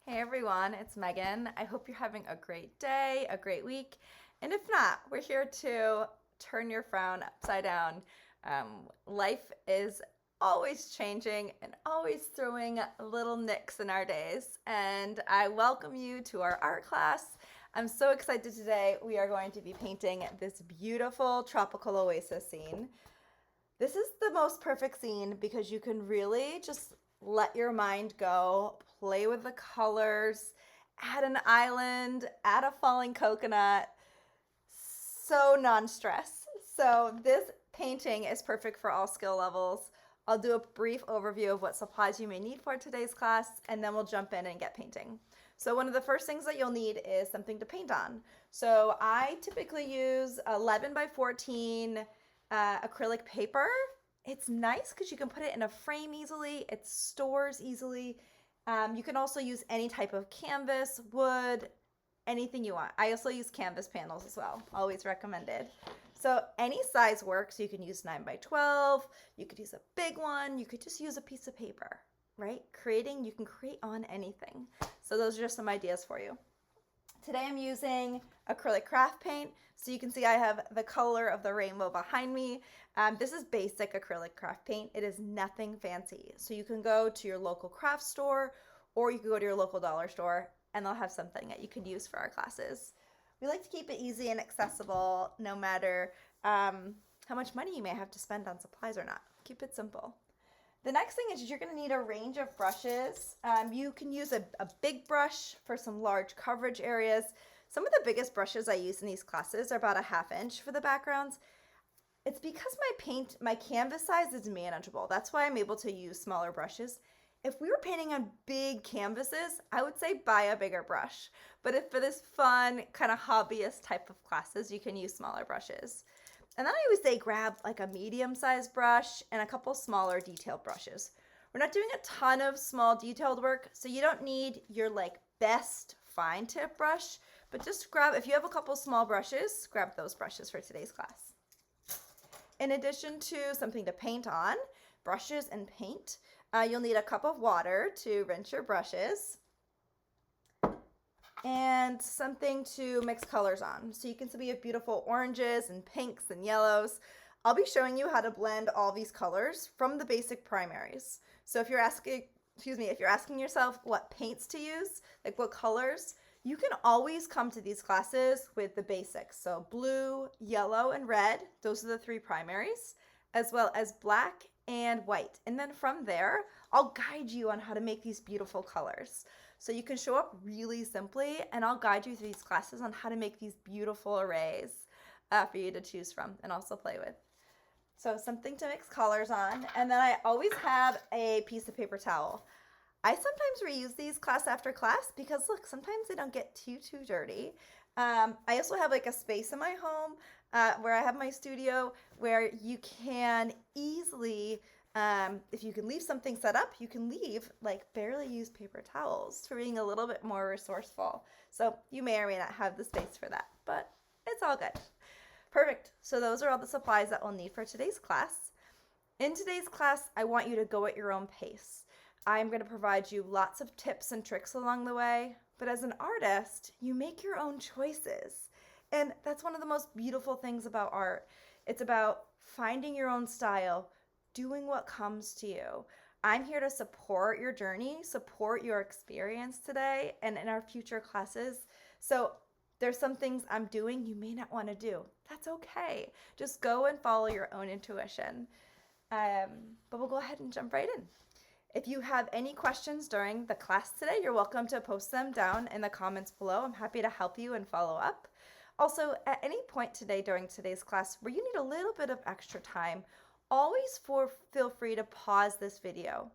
Hey everyone, it's Megan. I hope you're having a great day, a great week. And if not, we're here to turn your frown upside down. Life is always changing and always throwing little nicks in our days. And I welcome you to our art class. I'm so excited today. We are going to be painting this beautiful tropical oasis scene. This is the most perfect scene because you can really just let your mind go, play with the colors, add an island, add a falling coconut. So non-stress. So this painting is perfect for all skill levels. I'll do a brief overview of what supplies you may need for today's class, and then we'll jump in and get painting. So one of the first things that you'll need is something to paint on. So I typically use 11 by 14 acrylic paper. It's nice because you can put it in a frame easily. It stores easily. You can also use any type of canvas, wood, anything you want. I also use canvas panels as well. Always recommended. So any size works. You can use 9 by 12. You could use a big one. You could just use a piece of paper, right? You can create on anything. So those are just some ideas for you. Today I'm using acrylic craft paint. So you can see I have the color of the rainbow behind me. This is basic acrylic craft paint. It is nothing fancy. So you can go to your local craft store or you can go to your local dollar store and they'll have something that you can use for our classes. We like to keep it easy and accessible no matter how much money you may have to spend on supplies or not. Keep it simple. The next thing is you're going to need a range of brushes. You can use a big brush for some large coverage areas. Some of the biggest brushes I use in these classes are about a 1/2 inch for the backgrounds. It's because my canvas size is manageable. That's why I'm able to use smaller brushes. If we were painting on big canvases, I would say buy a bigger brush. But if for this fun kind of hobbyist type of classes, you can use smaller brushes. And then I always say grab like a medium-sized brush and a couple smaller detailed brushes. We're not doing a ton of small detailed work, so you don't need your like best fine tip brush, but just grab, if you have a couple small brushes, grab those brushes for today's class. In addition to something to paint on, brushes and paint, you'll need a cup of water to rinse your brushes and something to mix colors on. So you can see we have beautiful oranges and pinks and yellows. I'll be showing you how to blend all these colors from the basic primaries. So if you're asking yourself what paints to use, like what colors, you can always come to these classes with the basics. So blue, yellow, and red, those are the 3 primaries, as well as black and white. And then from there, I'll guide you on how to make these beautiful colors. So you can show up really simply and I'll guide you through these classes on how to make these beautiful arrays for you to choose from and also play with. So something to mix colors on. And then I always have a piece of paper towel. I sometimes reuse these class after class because look, sometimes they don't get too dirty. I also have like a space in my home where I have my studio where you can easily, if you can leave something set up, you can leave like barely used paper towels for being a little bit more resourceful. So you may or may not have the space for that, but it's all good. Perfect. So those are all the supplies that we'll need for today's class. In today's class, I want you to go at your own pace. I'm going to provide you lots of tips and tricks along the way, but as an artist, you make your own choices. And that's one of the most beautiful things about art. It's about finding your own style, doing what comes to you. I'm here to support your journey, support your experience today and in our future classes. So there's some things I'm doing you may not want to do. That's okay. Just go and follow your own intuition. But we'll go ahead and jump right in. If you have any questions during the class today, you're welcome to post them down in the comments below. I'm happy to help you and follow up. Also, at any point today during today's class where you need a little bit of extra time, always feel free to pause this video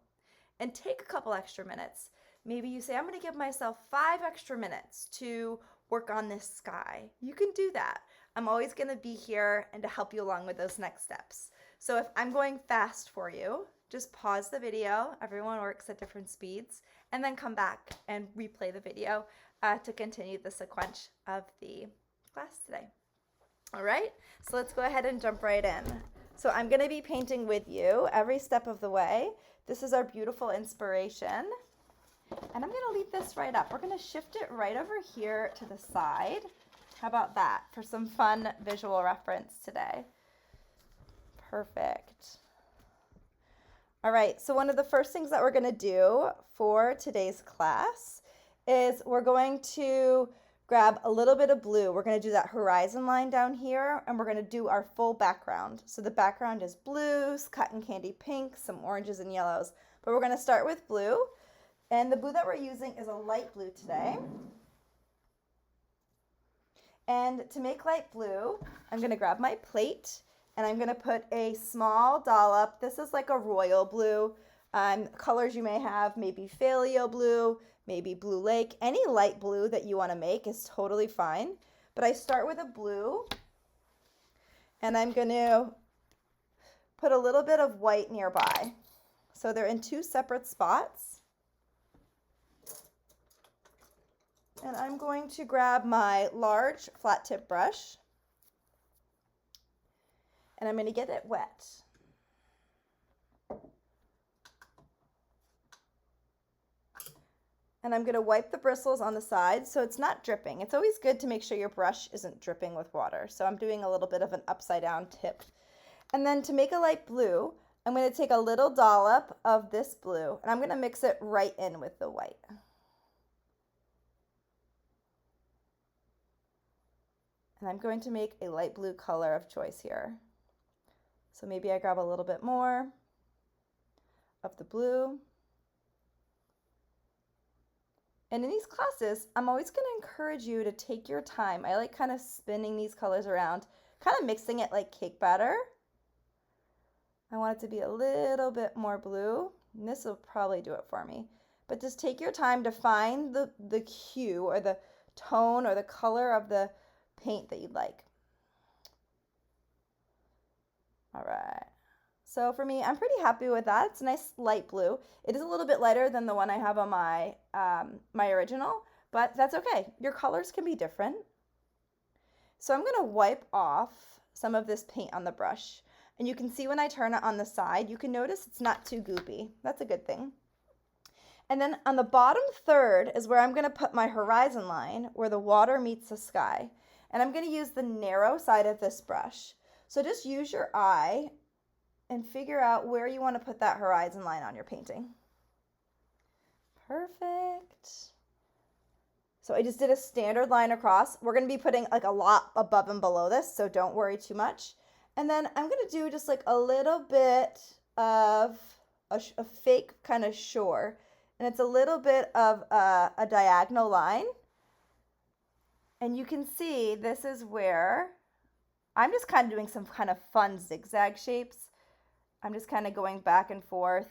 and take a couple extra minutes. Maybe you say, I'm going to give myself 5 extra minutes to work on this sky. You can do that. I'm always going to be here and to help you along with those next steps. So if I'm going fast for you, just pause the video. Everyone works at different speeds, and then come back and replay the video to continue the sequence of the class today. All right, so let's go ahead and jump right in. So I'm going to be painting with you every step of the way. This is our beautiful inspiration, and I'm going to leave pick this right up. We're going to shift it right over here to the side. How about that for some fun visual reference today? Perfect. All right, so one of the first things that we're going to do for today's class is we're going to grab a little bit of blue. We're going to do that horizon line down here, and we're going to do our full background. So the background is blues, cotton candy pink, some oranges and yellows. But we're going to start with blue, and the blue that we're using is a light blue today. And to make light blue, I'm going to grab my plate, and I'm going to put a small dollop. This is like a royal blue. Colors you may have, maybe phthalo blue, maybe blue lake. Any light blue that you want to make is totally fine. But I start with a blue, and I'm going to put a little bit of white nearby. So they're in two separate spots. And I'm going to grab my large flat tip brush, and I'm going to get it wet. And I'm going to wipe the bristles on the sides so it's not dripping. It's always good to make sure your brush isn't dripping with water. So I'm doing a little bit of an upside down tip. And then to make a light blue, I'm going to take a little dollop of this blue, and I'm going to mix it right in with the white. And I'm going to make a light blue color of choice here. So maybe I grab a little bit more of the blue. And in these classes, I'm always going to encourage you to take your time. I like kind of spinning these colors around, kind of mixing it like cake batter. I want it to be a little bit more blue, and this will probably do it for me. But just take your time to find the hue or the tone or the color of the paint that you'd like. All right. So for me, I'm pretty happy with that. It's a nice light blue. It is a little bit lighter than the one I have on my, my original, but that's okay. Your colors can be different. So I'm gonna wipe off some of this paint on the brush. And you can see when I turn it on the side, you can notice it's not too goopy. That's a good thing. And then on the bottom third is where I'm gonna put my horizon line where the water meets the sky. And I'm gonna use the narrow side of this brush. So just use your eye and figure out where you want to put that horizon line on your painting. Perfect. So I just did a standard line across. We're going to be putting like a lot above and below this, so don't worry too much. And then I'm going to do just like a little bit of a fake kind of shore. And it's a little bit of a diagonal line. And you can see this is where I'm just kind of doing some kind of fun zigzag shapes. I'm just kind of going back and forth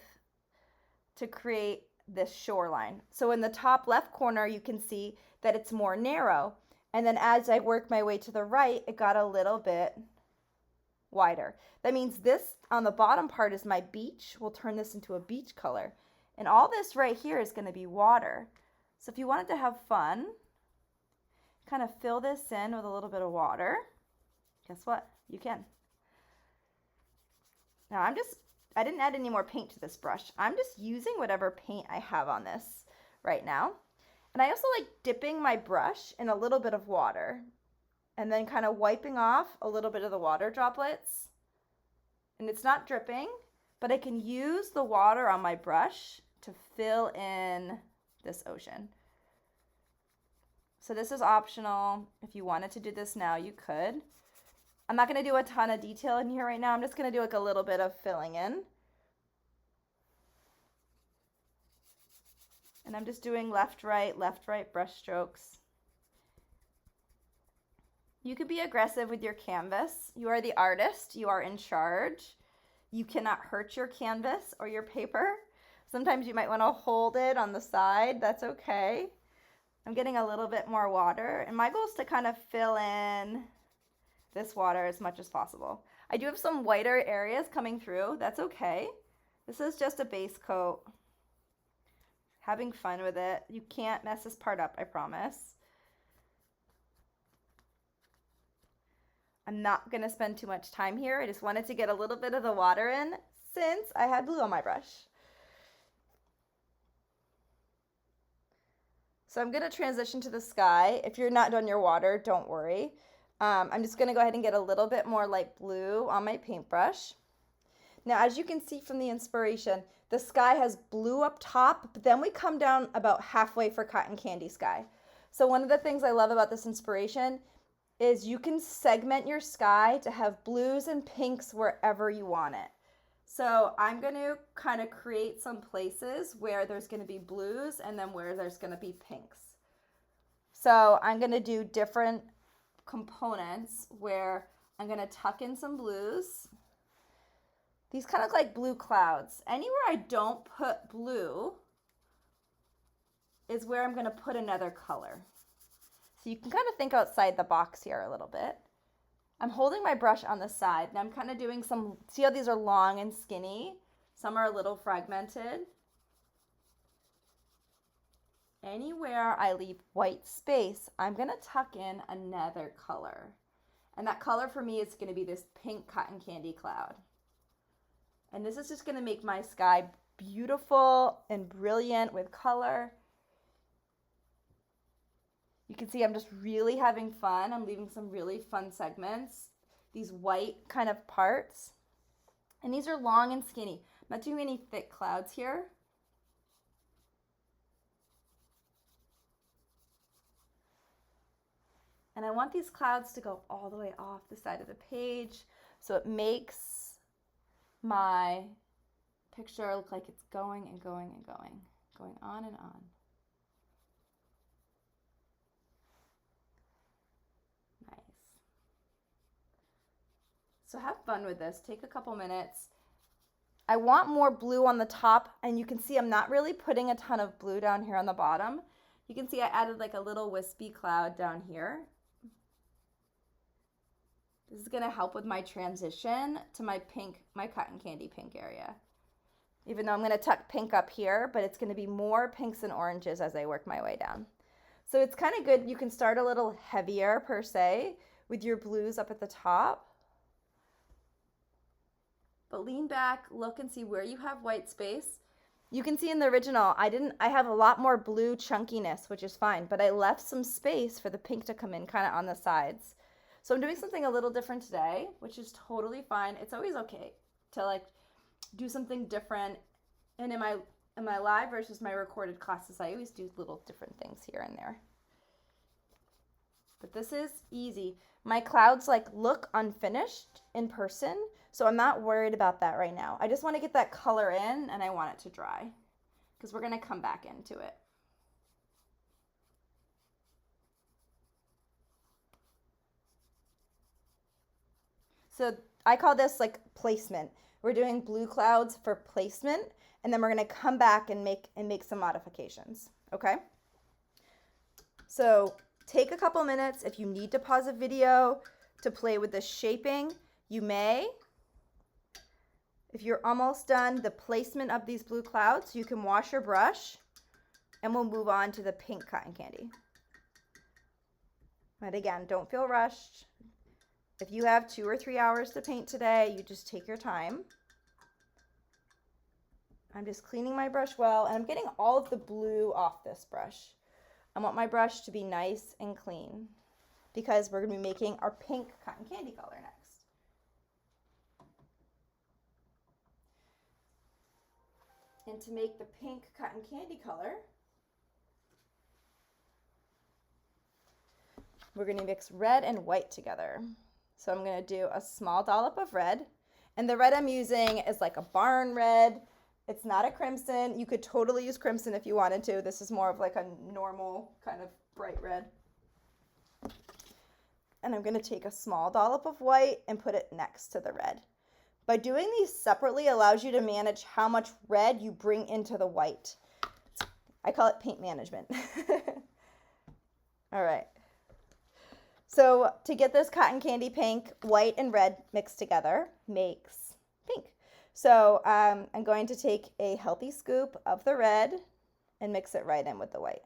to create this shoreline. So in the top left corner, you can see that it's more narrow. And then as I work my way to the right, it got a little bit wider. That means this on the bottom part is my beach. We'll turn this into a beach color. And all this right here is going to be water. So if you wanted to have fun, kind of fill this in with a little bit of water. Guess what? You can. Now I didn't add any more paint to this brush. I'm just using whatever paint I have on this right now. And I also like dipping my brush in a little bit of water and then kind of wiping off a little bit of the water droplets. And it's not dripping, but I can use the water on my brush to fill in this ocean. So this is optional. If you wanted to do this now, you could. I'm not going to do a ton of detail in here right now. I'm just going to do like a little bit of filling in. And I'm just doing left, right brush strokes. You can be aggressive with your canvas. You are the artist. You are in charge. You cannot hurt your canvas or your paper. Sometimes you might want to hold it on the side. That's okay. I'm getting a little bit more water. And my goal is to kind of fill in this water as much as possible. I do have some whiter areas coming through. That's okay. This is just a base coat. Having fun with it. You can't mess this part up, I promise. I'm not going to spend too much time here. I just wanted to get a little bit of the water in since I had blue on my brush. So I'm going to transition to the sky. If you're not done your water, don't worry. I'm just going to go ahead and get a little bit more light blue on my paintbrush. Now, as you can see from the inspiration, the sky has blue up top, but then we come down about halfway for cotton candy sky. So one of the things I love about this inspiration is you can segment your sky to have blues and pinks wherever you want it. So I'm going to kind of create some places where there's going to be blues and then where there's going to be pinks. So I'm going to do different components where I'm going to tuck in some blues. These kind of look like blue clouds. Anywhere I don't put blue is where I'm going to put another color. So you can kind of think outside the box here a little bit. I'm holding my brush on the side and I'm kind of doing some, see how these are long and skinny? Some are a little fragmented. Anywhere I leave white space, I'm going to tuck in another color. And that color for me is going to be this pink cotton candy cloud. And this is just going to make my sky beautiful and brilliant with color. You can see I'm just really having fun. I'm leaving some really fun segments, these white kind of parts. And these are long and skinny. I'm not doing any thick clouds here. And I want these clouds to go all the way off the side of the page so it makes my picture look like it's going and going and going on and on. Nice. So have fun with this. Take a couple minutes. I want more blue on the top, and you can see I'm not really putting a ton of blue down here on the bottom. You can see I added like a little wispy cloud down here. This is going to help with my transition to my pink, my cotton candy pink area. Even though I'm going to tuck pink up here, but it's going to be more pinks and oranges as I work my way down. So it's kind of good. You can start a little heavier per se with your blues up at the top. But lean back, look and see where you have white space. You can see in the original, I have a lot more blue chunkiness, which is fine, but I left some space for the pink to come in kind of on the sides. So I'm doing something a little different today, which is totally fine. It's always okay to like do something different. And in my live versus my recorded classes, I always do little different things here and there. But this is easy. My clouds like look unfinished in person, so I'm not worried about that right now. I just want to get that color in and I want it to dry because we're going to come back into it. So I call this like placement. We're doing blue clouds for placement, and then we're going to come back and make some modifications, okay? So take a couple minutes. If you need to pause a video to play with the shaping, you may. If you're almost done the placement of these blue clouds, you can wash your brush, and we'll move on to the pink cotton candy. But again, don't feel rushed. If you have 2 or 3 hours to paint today, you just take your time. I'm just cleaning my brush well, and I'm getting all of the blue off this brush. I want my brush to be nice and clean because we're going to be making our pink cotton candy color next. And to make the pink cotton candy color, we're going to mix red and white together. So I'm going to do a small dollop of red, and the red I'm using is like a barn red. It's not a crimson. You could totally use crimson if you wanted to. This is more of like a normal kind of bright red. And I'm going to take a small dollop of white and put it next to the red. By doing these separately allows you to manage how much red you bring into the white. I call it paint management. All right. So to get this cotton candy pink, white and red mixed together makes pink. So I'm going to take a healthy scoop of the red and mix it right in with the white.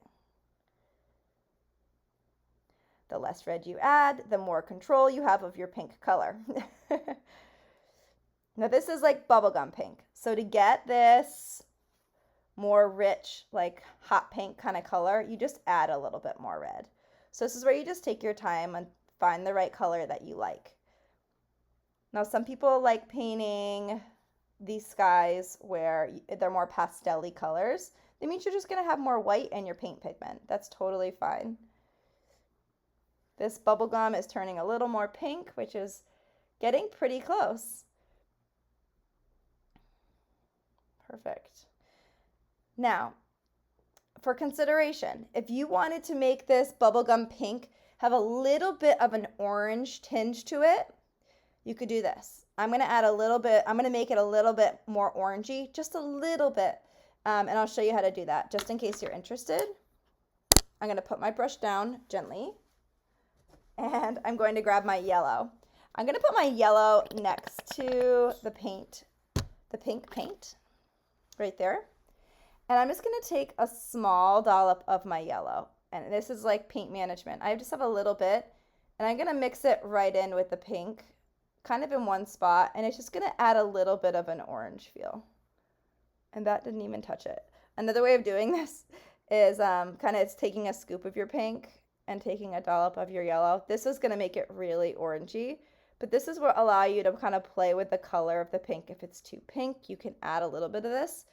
The less red you add, the more control you have of your pink color. Now this is like bubblegum pink. So to get this more rich, like hot pink kind of color, you just add a little bit more red. So this is where you just take your time and find the right color that you like. Now, some people like painting these skies where they're more pastel-y colors. That means you're just going to have more white in your paint pigment. That's totally fine. This bubblegum is turning a little more pink, which is getting pretty close. Perfect. Now, for consideration, if you wanted to make this bubblegum pink have a little bit of an orange tinge to it, you could do this. I'm going to add a little bit, I'm going to make it a little bit more orangey, just a little bit. And I'll show you how to do that, just in case you're interested. I'm going to put my brush down gently, and I'm going to grab my yellow. I'm going to put my yellow next to the paint, the pink paint, right there. And I'm just going to take a small dollop of my yellow. And this is like paint management. I just have a little bit, and I'm going to mix it right in with the pink, kind of in one spot, and it's just going to add a little bit of an orange feel. And that didn't even touch it. Another way of doing this is kind of taking a scoop of your pink and taking a dollop of your yellow. This is going to make it really orangey, but this is what allow you to kind of play with the color of the pink. If it's too pink, you can add a little bit of this,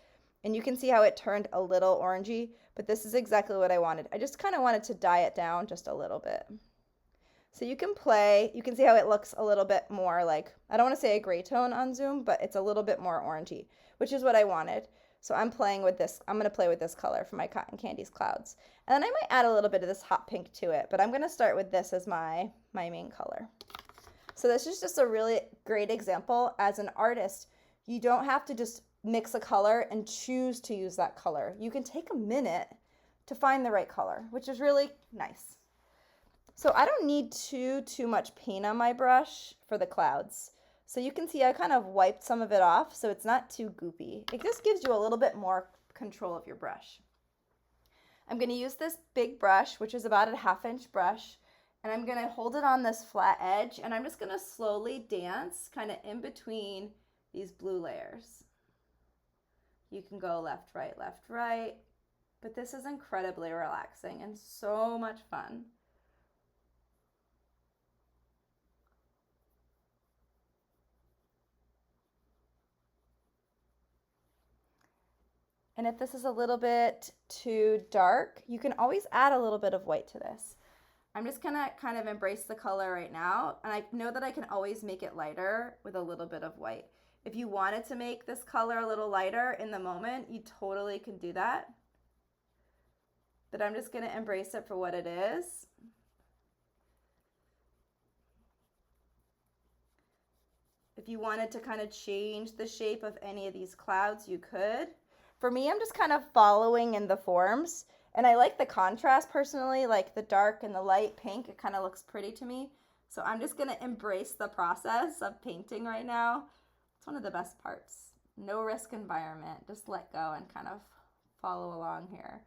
and you can see how it turned a little orangey, but this is exactly what I wanted. I just kind of wanted to dye it down just a little bit. So you can play, you can see how it looks a little bit more like, I don't want to say a gray tone on Zoom, but it's a little bit more orangey, which is what I wanted. So I'm playing with this, I'm going to play with this color for my Cotton Candy's clouds. And then I might add a little bit of this hot pink to it, but I'm going to start with this as my main color. So this is just a really great example. As an artist, you don't have to just mix a color and choose to use that color. You can take a minute to find the right color, which is really nice. So I don't need too much paint on my brush for the clouds. So you can see I kind of wiped some of it off so it's not too goopy. It just gives you a little bit more control of your brush. I'm going to use this big brush, which is about a 1/2 inch brush, and I'm going to hold it on this flat edge, and I'm just going to slowly dance kind of in between these blue layers. You can go left, right, but this is incredibly relaxing and so much fun. And if this is a little bit too dark, you can always add a little bit of white to this. I'm just gonna kind of embrace the color right now, and I know that I can always make it lighter with a little bit of white. If you wanted to make this color a little lighter in the moment, you totally can do that. But I'm just gonna embrace it for what it is. If you wanted to kind of change the shape of any of these clouds, you could. For me, I'm just kind of following in the forms, and I like the contrast personally, like the dark and the light pink. It kind of looks pretty to me. So I'm just gonna embrace the process of painting right now. It's one of the best parts. No risk environment, just let go and kind of follow along here.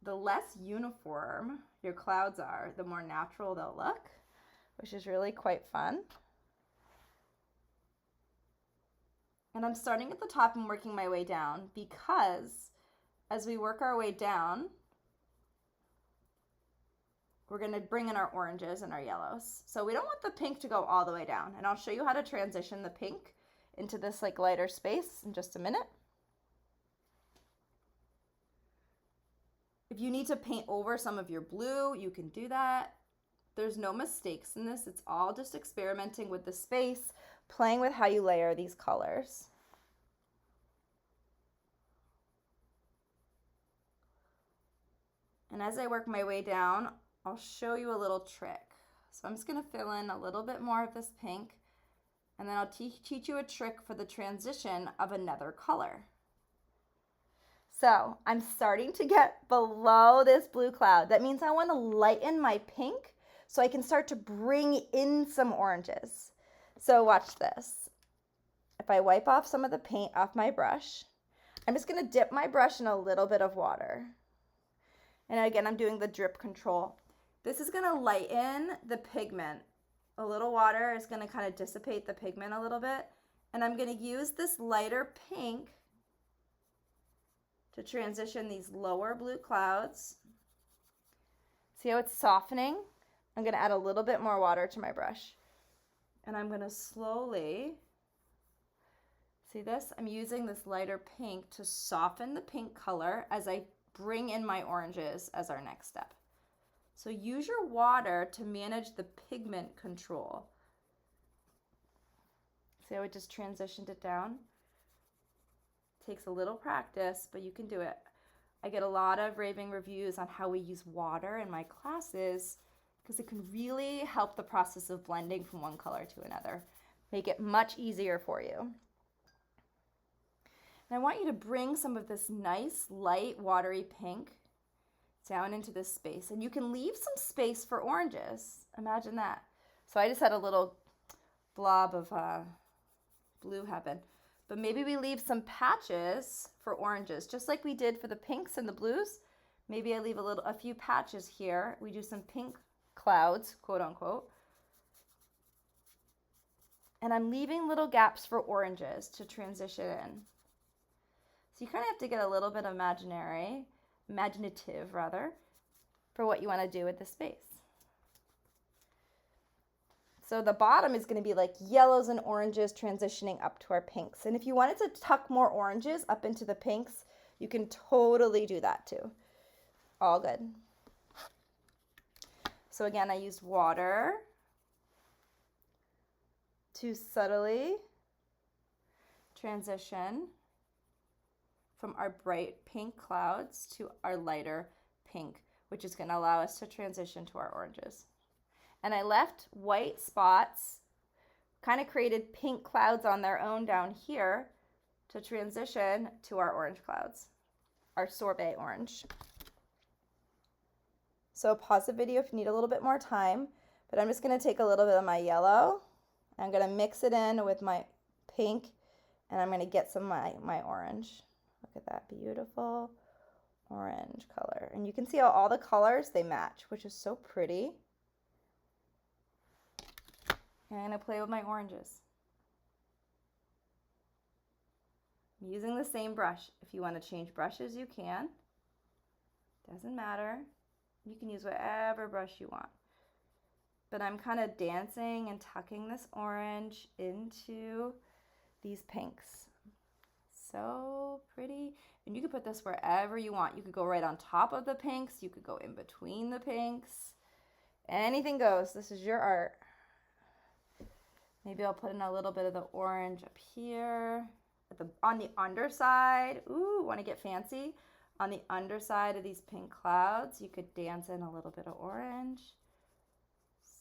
The less uniform your clouds are, the more natural they'll look, which is really quite fun. And I'm starting at the top and working my way down, because as we work our way down, we're going to bring in our oranges and our yellows. So we don't want the pink to go all the way down. And I'll show you how to transition the pink into this like lighter space in just a minute. If you need to paint over some of your blue, you can do that. There's no mistakes in this. It's all just experimenting with the space, playing with how you layer these colors. And as I work my way down, I'll show you a little trick. So I'm just going to fill in a little bit more of this pink, and then I'll teach you a trick for the transition of another color. So I'm starting to get below this blue cloud. That means I want to lighten my pink so I can start to bring in some oranges. So watch this. If I wipe off some of the paint off my brush, I'm just going to dip my brush in a little bit of water. And again, I'm doing the drip control. This is going to lighten the pigment A little water is going to kind of dissipate the pigment a little bit. And I'm going to use this lighter pink to transition these lower blue clouds. See how it's softening? I'm going to add a little bit more water to my brush. And I'm going to slowly, see this? I'm using this lighter pink to soften the pink color as I bring in my oranges as our next step. So use your water to manage the pigment control. See how I just transitioned it down? Takes a little practice, but you can do it. I get a lot of raving reviews on how we use water in my classes because it can really help the process of blending from one color to another. Make it much easier for you. And I want you to bring some of this nice, light, watery pink down into this space. And you can leave some space for oranges. Imagine that. So I just had a little blob of blue happen. But maybe we leave some patches for oranges, just like we did for the pinks and the blues. Maybe I leave a few patches here. We do some pink clouds, quote unquote. And I'm leaving little gaps for oranges to transition in. So you kind of have to get a little bit imaginative for what you want to do with the space. So the bottom is going to be like yellows and oranges transitioning up to our pinks. And if you wanted to tuck more oranges up into the pinks, you can totally do that too. All good. So again, I used water to subtly transition from our bright pink clouds to our lighter pink, which is going to allow us to transition to our oranges. And I left white spots, kind of created pink clouds on their own down here to transition to our orange clouds, our sorbet orange. So pause the video if you need a little bit more time, but I'm just going to take a little bit of my yellow. I'm going to mix it in with my pink, and I'm going to get some of my orange. Look at that beautiful orange color. And you can see how all the colors, they match, which is so pretty. And I'm going to play with my oranges. I'm using the same brush. If you want to change brushes, you can. Doesn't matter. You can use whatever brush you want. But I'm kind of dancing and tucking this orange into these pinks. So pretty. And you can put this wherever you want. You could go right on top of the pinks. You could go in between the pinks. Anything goes. This is your art. Maybe I'll put in a little bit of the orange up here on the underside. Ooh, want to get fancy? On the underside of these pink clouds, you could dance in a little bit of orange.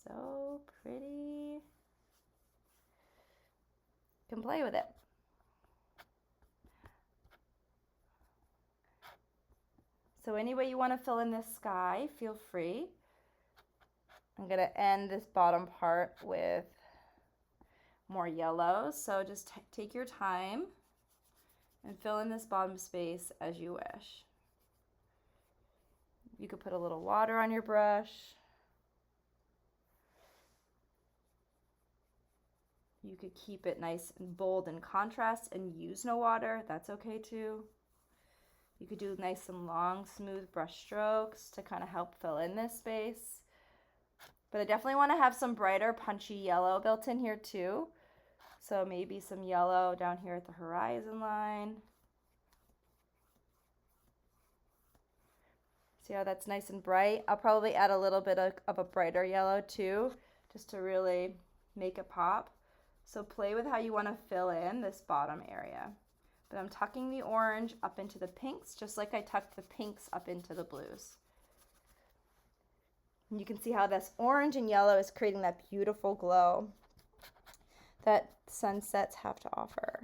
So pretty. You can play with it. So any way you want to fill in this sky, feel free. I'm going to end this bottom part with more yellow. So just take your time and fill in this bottom space as you wish. You could put a little water on your brush. You could keep it nice and bold and contrast and use no water. That's okay too. You could do nice and long, smooth brush strokes to kind of help fill in this space. But I definitely want to have some brighter, punchy yellow built in here too. So maybe some yellow down here at the horizon line. See how that's nice and bright? I'll probably add a little bit of a brighter yellow too, just to really make it pop. So play with how you want to fill in this bottom area. But I'm tucking the orange up into the pinks, just like I tucked the pinks up into the blues. And you can see how this orange and yellow is creating that beautiful glow that sunsets have to offer.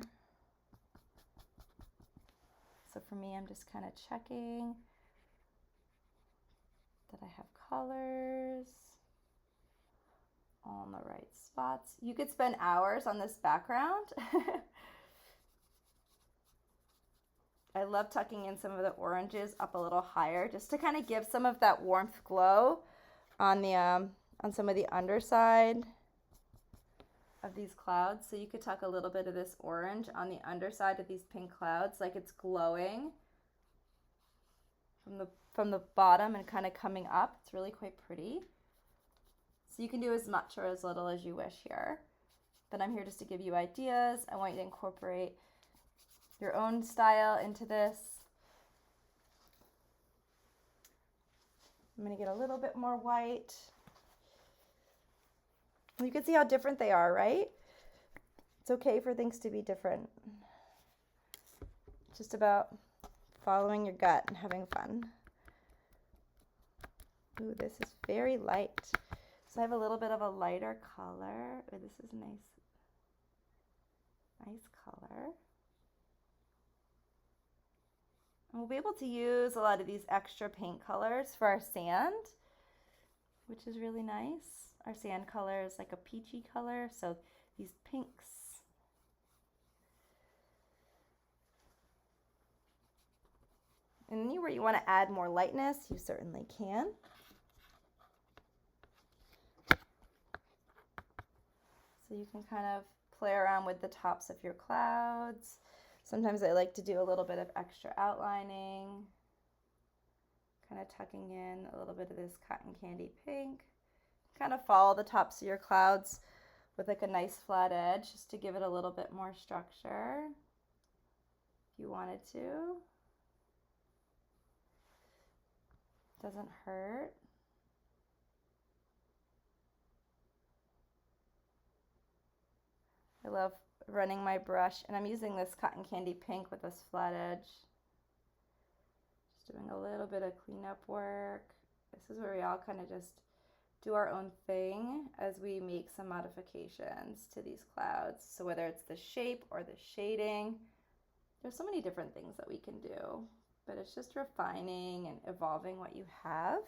So for me, I'm just kind of checking that I have colors all in the right spots. You could spend hours on this background. I love tucking in some of the oranges up a little higher just to kind of give some of that warmth glow on the on some of the underside. of these clouds. So you could tuck a little bit of this orange on the underside of these pink clouds, like it's glowing from the bottom and kind of coming up. It's really quite pretty. So you can do as much or as little as you wish here. But I'm here just to give you ideas. I want you to incorporate your own style into this. I'm going to get a little bit more white. You can see how different they are, right? It's okay for things to be different. It's just about following your gut and having fun. Ooh, this is very light. So I have a little bit of a lighter color. Ooh, this is nice. Nice color. And we'll be able to use a lot of these extra paint colors for our sand, which is really nice. Our sand color is like a peachy color, so these pinks. And anywhere you want to add more lightness, you certainly can. So you can kind of play around with the tops of your clouds. Sometimes I like to do a little bit of extra outlining, kind of tucking in a little bit of this cotton candy pink. Kind of follow the tops of your clouds with like a nice flat edge just to give it a little bit more structure if you wanted to. Doesn't hurt. I love running my brush, and I'm using this cotton candy pink with this flat edge. Just doing a little bit of cleanup work. This is where we all kind of just do our own thing as we make some modifications to these clouds. So whether it's the shape or the shading, there's so many different things that we can do, but it's just refining and evolving what you have.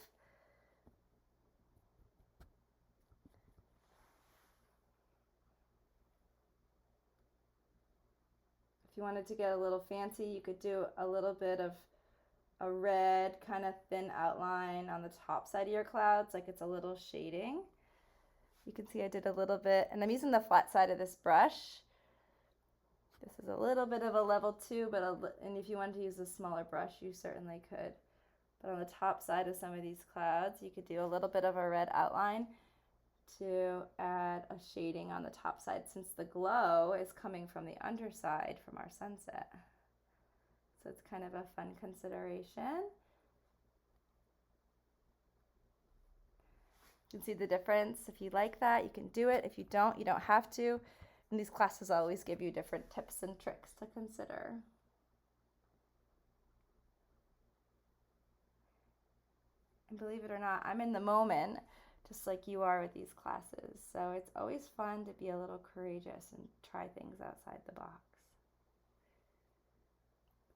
If you wanted to get a little fancy, you could do a little bit of a red kind of thin outline on the top side of your clouds, like it's a little shading. You can see I did a little bit, and I'm using the flat side of this brush. This is a little bit of a level 2, and if you wanted to use a smaller brush, you certainly could. But on the top side of some of these clouds, you could do a little bit of a red outline to add a shading on the top side, since the glow is coming from the underside from our sunset. So it's kind of a fun consideration. You can see the difference. If you like that, you can do it. If you don't have to. And these classes always give you different tips and tricks to consider. And believe it or not, I'm in the moment, just like you are with these classes. So it's always fun to be a little courageous and try things outside the box.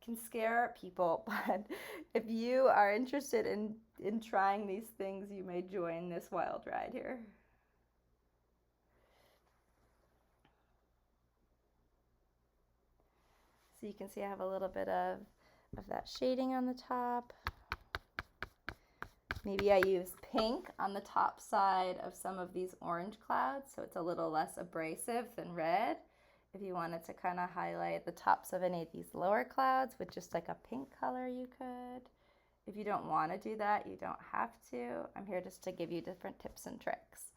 Can scare people, but if you are interested in trying these things, you may join this wild ride here. So you can see I have a little bit of that shading on the top. Maybe I use pink on the top side of some of these orange clouds, so it's a little less abrasive than red. If you wanted to kind of highlight the tops of any of these lower clouds with just like a pink color, you could. If you don't want to do that, you don't have to. I'm here just to give you different tips and tricks.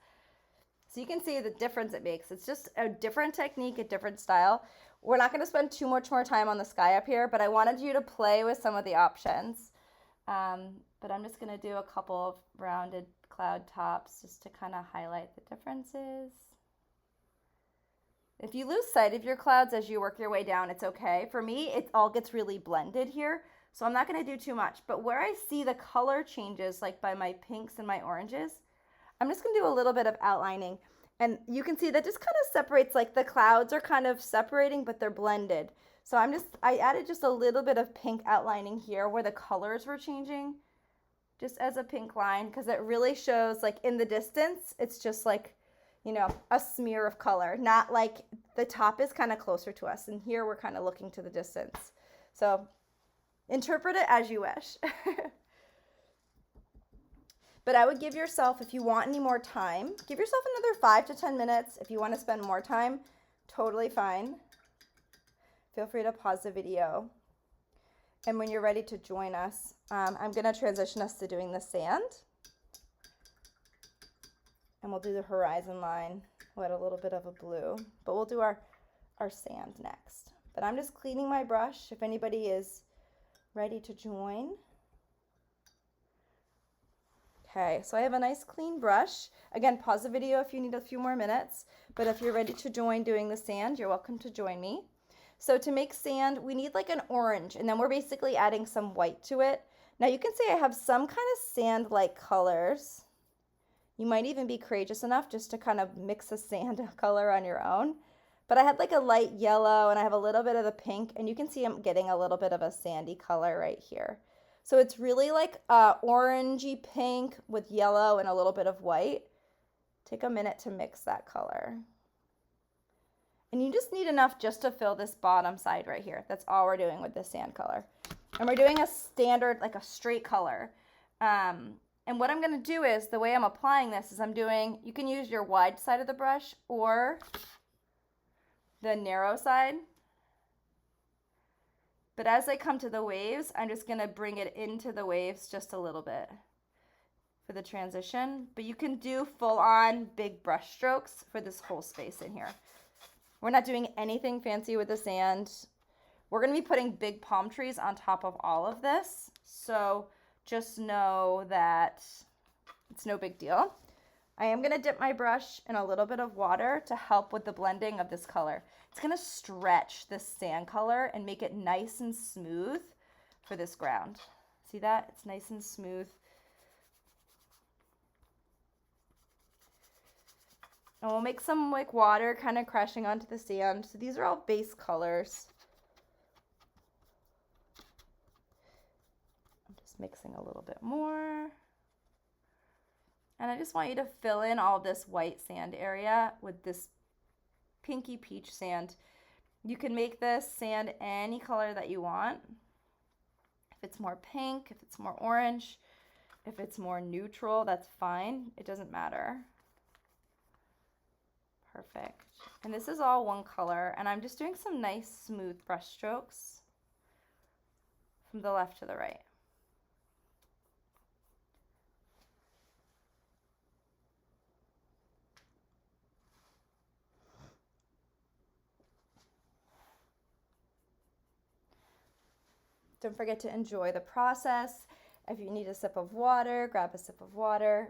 So you can see the difference it makes. It's just a different technique, a different style. We're not going to spend too much more time on the sky up here, but I wanted you to play with some of the options. But I'm just going to do a couple of rounded cloud tops just to kind of highlight the differences. If you lose sight of your clouds as you work your way down, it's okay. For me, it all gets really blended here, so I'm not going to do too much. But where I see the color changes, like by my pinks and my oranges, I'm just going to do a little bit of outlining. And you can see that just kind of separates, like the clouds are kind of separating, but they're blended. So I added just a little bit of pink outlining here where the colors were changing, just as a pink line, because it really shows, like in the distance, it's just like, you know, a smear of color, not like the top is kind of closer to us. And here we're kind of looking to the distance. So interpret it as you wish. But I would give yourself, if you want any more time, give yourself another 5 to 10 minutes. If you want to spend more time, totally fine. Feel free to pause the video. And when you're ready to join us, I'm going to transition us to doing the sand. And we'll do the horizon line with a little bit of a blue. But we'll do our sand next. But I'm just cleaning my brush if anybody is ready to join. Okay, so I have a nice clean brush. Again, pause the video if you need a few more minutes, but if you're ready to join doing the sand, you're welcome to join me. So to make sand, we need like an orange, and then we're basically adding some white to it. Now you can see I have some kind of sand-like colors. You might even be courageous enough just to kind of mix a sand color on your own. But I had like a light yellow, and I have a little bit of the pink, and you can see I'm getting a little bit of a sandy color right here. So it's really like orangey pink with yellow and a little bit of white. Take a minute to mix that color. And you just need enough just to fill this bottom side right here. That's all we're doing with this sand color. And we're doing a standard, like a straight color. And what I'm going to do is, the way I'm applying this is I'm doing, you can use your wide side of the brush or the narrow side. But as I come to the waves, I'm just going to bring it into the waves just a little bit for the transition. But you can do full-on big brush strokes for this whole space in here. We're not doing anything fancy with the sand. We're going to be putting big palm trees on top of all of this. So just know that it's no big deal. I am going to dip my brush in a little bit of water to help with the blending of this color. It's going to stretch this sand color and make it nice and smooth for this ground. See that? It's nice and smooth. And we'll make some like water kind of crashing onto the sand. So these are all base colors. I'm just mixing a little bit more. And I just want you to fill in all this white sand area with this pinky peach sand. You can make this sand any color that you want. If it's more pink, if it's more orange, if it's more neutral, that's fine. It doesn't matter. Perfect. And this is all one color, and I'm just doing some nice smooth brush strokes from the left to the right. Don't forget to enjoy the process. If you need a sip of water, grab a sip of water.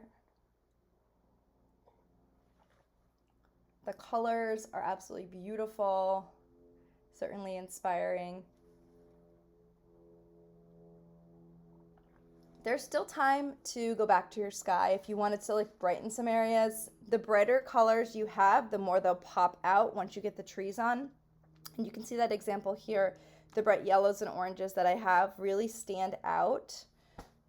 The colors are absolutely beautiful, certainly inspiring. There's still time to go back to your sky if you wanted to like brighten some areas. The brighter colors you have, the more they'll pop out once you get the trees on. And you can see that example here. The bright yellows and oranges that I have really stand out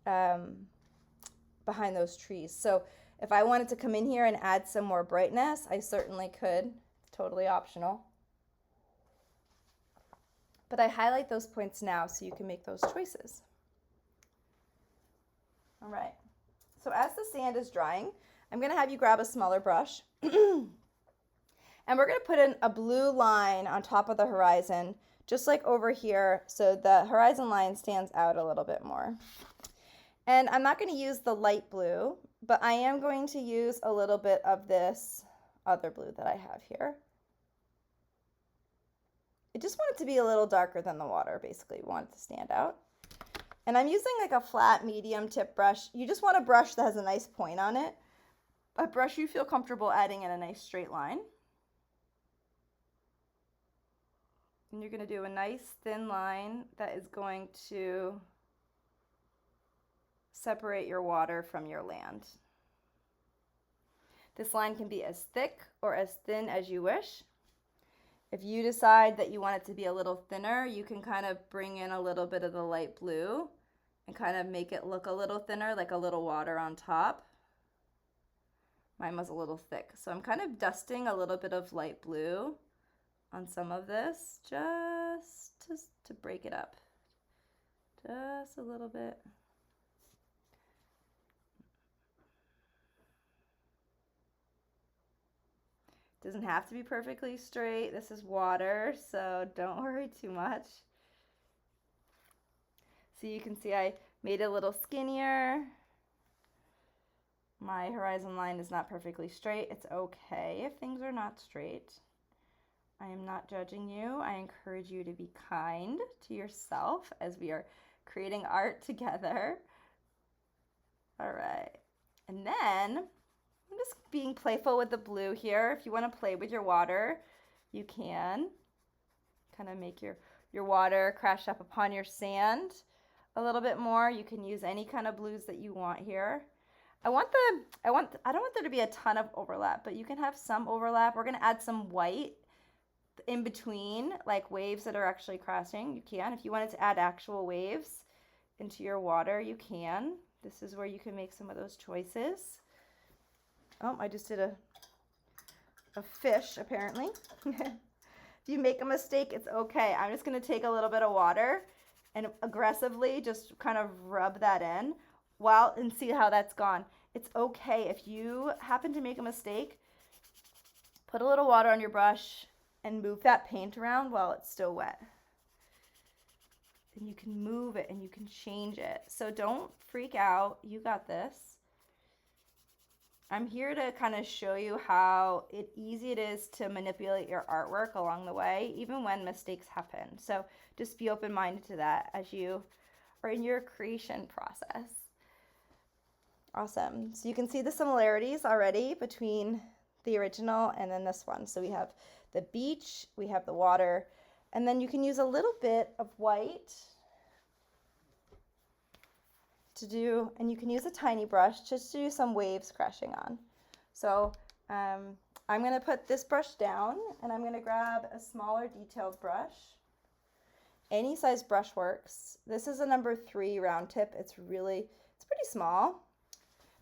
behind those trees. So if I wanted to come in here and add some more brightness, I certainly could. It's totally optional. But I highlight those points now so you can make those choices. All right. So as the sand is drying, I'm going to have you grab a smaller brush. And we're going to put in a blue line on top of the horizon, just like over here, so the horizon line stands out a little bit more. And I'm not going to use the light blue, but I am going to use a little bit of this other blue that I have here. I just want it to be a little darker than the water, basically. We want it to stand out. And I'm using like a flat medium tip brush. You just want a brush that has a nice point on it. A brush you feel comfortable adding in a nice straight line. And you're going to do a nice thin line that is going to separate your water from your land. This line can be as thick or as thin as you wish. If you decide that you want it to be a little thinner, you can kind of bring in a little bit of the light blue and kind of make it look a little thinner, like a little water on top. Mine was a little thick, so I'm kind of dusting a little bit of light blue on some of this, just to break it up. Just a little bit. Doesn't have to be perfectly straight. This is water, so don't worry too much. So you can see I made it a little skinnier. My horizon line is not perfectly straight. It's okay if things are not straight. I am not judging you. I encourage you to be kind to yourself as we are creating art together. All right. And then I'm just being playful with the blue here. If you want to play with your water, you can. Kind of make your water crash up upon your sand a little bit more. You can use any kind of blues that you want here. I don't want there to be a ton of overlap, but you can have some overlap. We're going to add some white in between, like waves that are actually crashing. You can. If you wanted to add actual waves into your water, you can. This is where you can make some of those choices. Oh, I just did a fish, apparently. If you make a mistake, it's okay. I'm just going to take a little bit of water and aggressively just kind of rub that in and see how that's gone. It's okay. If you happen to make a mistake, put a little water on your brush and move that paint around while it's still wet. And you can move it and you can change it. So don't freak out. You got this. I'm here to kind of show you how easy it is to manipulate your artwork along the way, even when mistakes happen. So just be open-minded to that as you are in your creation process. Awesome. So you can see the similarities already between the original and then this one. So we have the beach, we have the water, and then you can use a little bit of white to do, and you can use a tiny brush just to do some waves crashing on. So I'm going to put this brush down and I'm going to grab a smaller detailed brush. Any size brush works. This is a number 3 round tip. It's pretty small,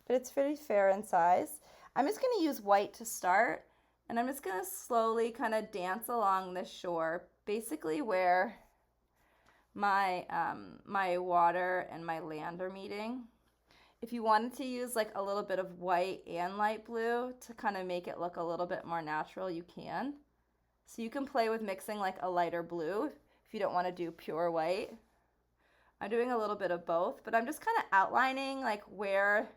but it's pretty fair in size. I'm just going to use white to start, and I'm just going to slowly kind of dance along the shore, basically where my water and my land are meeting. If you wanted to use like a little bit of white and light blue to kind of make it look a little bit more natural, you can. So you can play with mixing like a lighter blue if you don't want to do pure white. I'm doing a little bit of both, but I'm just kind of outlining like where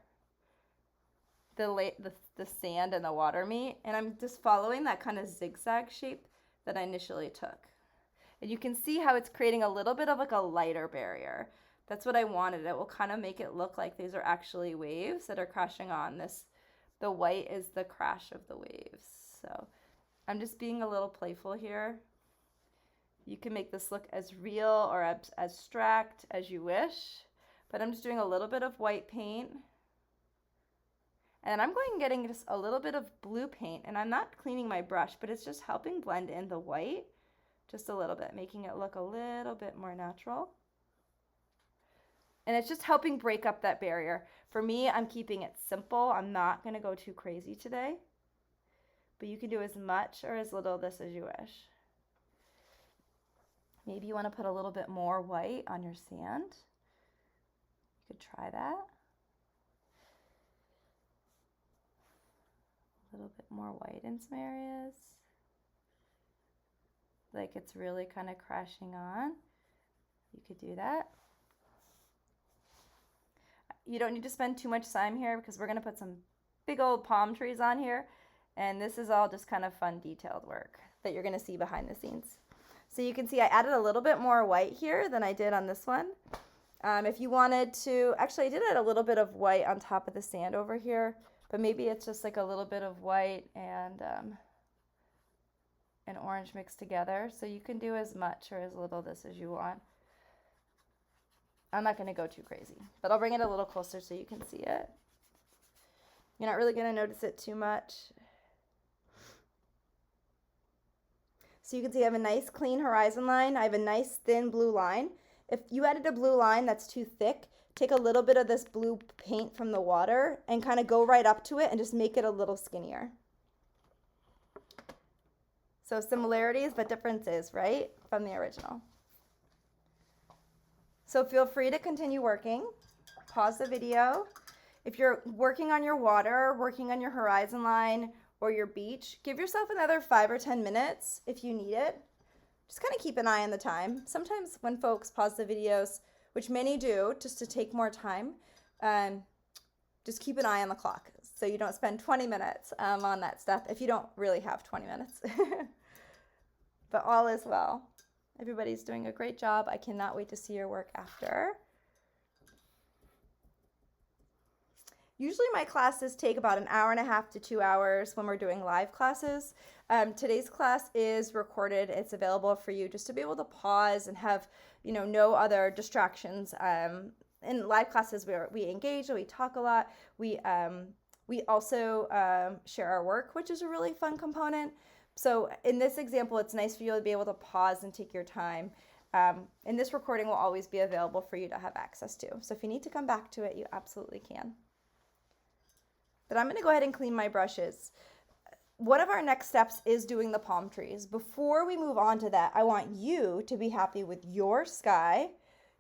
the sand and the water meet, and I'm just following that kind of zigzag shape that I initially took. And you can see how it's creating a little bit of like a lighter barrier. That's what I wanted. It will kind of make it look like these are actually waves that are crashing on this. The white is the crash of the waves. So I'm just being a little playful here. You can make this look as real or as abstract as you wish, but I'm just doing a little bit of white paint. And I'm going and getting just a little bit of blue paint, and I'm not cleaning my brush, but it's just helping blend in the white just a little bit, making it look a little bit more natural. And it's just helping break up that barrier. For me, I'm keeping it simple. I'm not going to go too crazy today, but you can do as much or as little of this as you wish. Maybe you want to put a little bit more white on your sand. You could try that. A little bit more white in some areas. Like it's really kind of crashing on. You could do that. You don't need to spend too much time here because we're going to put some big old palm trees on here. And this is all just kind of fun detailed work that you're going to see behind the scenes. So you can see I added a little bit more white here than I did on this one. If you wanted to, actually I did add a little bit of white on top of the sand over here, but maybe it's just like a little bit of white and an orange mixed together. So you can do as much or as little of this as you want. I'm not going to go too crazy, but I'll bring it a little closer so you can see it. You're not really going to notice it too much. So you can see I have a nice clean horizon line. I have a nice thin blue line. If you added a blue line that's too thick, take a little bit of this blue paint from the water and kind of go right up to it and just make it a little skinnier. So similarities, but differences, right, from the original. So feel free to continue working. Pause the video. If you're working on your water, working on your horizon line, or your beach. Give yourself another 5 or 10 minutes if you need it. Just kind of keep an eye on the time. Sometimes when folks pause the videos, which many do, just to take more time, just keep an eye on the clock so you don't spend 20 minutes on that stuff if you don't really have 20 minutes. But all is well. Everybody's doing a great job. I cannot wait to see your work after. Usually my classes take about an hour and a half to 2 hours when we're doing live classes. Today's class is recorded. It's available for you just to be able to pause and have, no other distractions. In live classes, we engage and we talk a lot. We also share our work, which is a really fun component. So in this example, it's nice for you to be able to pause and take your time. And this recording will always be available for you to have access to. So if you need to come back to it, you absolutely can. But I'm going to go ahead and clean my brushes. One of our next steps is doing the palm trees. Before we move on to that, I want you to be happy with your sky,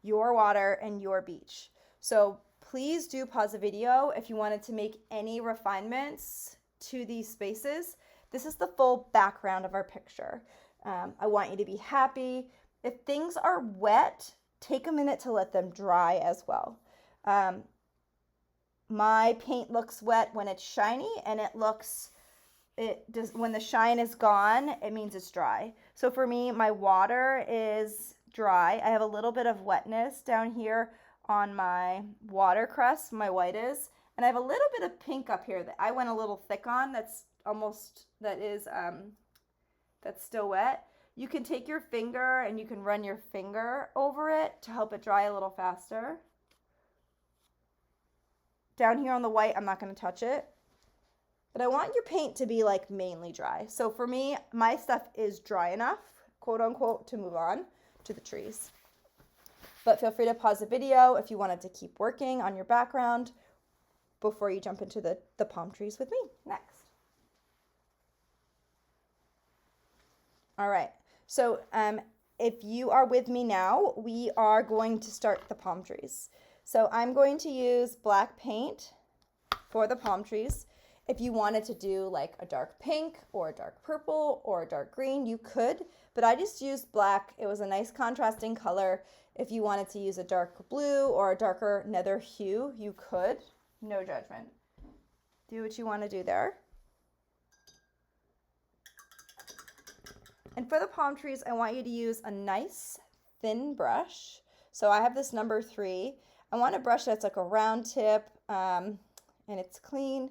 your water, and your beach. So please do pause the video if you wanted to make any refinements to these spaces. This is the full background of our picture. I want you to be happy. If things are wet, take a minute to let them dry as well. My paint looks wet when it's shiny, and when the shine is gone, it means it's dry. So for me, my water is dry. I have a little bit of wetness down here on my watercress, my white is, and I have a little bit of pink up here that I went a little thick on. That's still wet. You can take your finger and you can run your finger over it to help it dry a little faster. Down here on the white, I'm not going to touch it. But I want your paint to be like mainly dry. So for me, my stuff is dry enough, quote unquote, to move on to the trees. But feel free to pause the video if you wanted to keep working on your background before you jump into the palm trees with me next. All right, so if you are with me now, we are going to start the palm trees. So I'm going to use black paint for the palm trees. If you wanted to do like a dark pink or a dark purple or a dark green, you could, but I just used black. It was a nice contrasting color. If you wanted to use a dark blue or a darker nether hue, you could. No judgment. Do what you want to do there. And for the palm trees, I want you to use a nice thin brush. So I have this number 3. I want a brush that's like a round tip and it's clean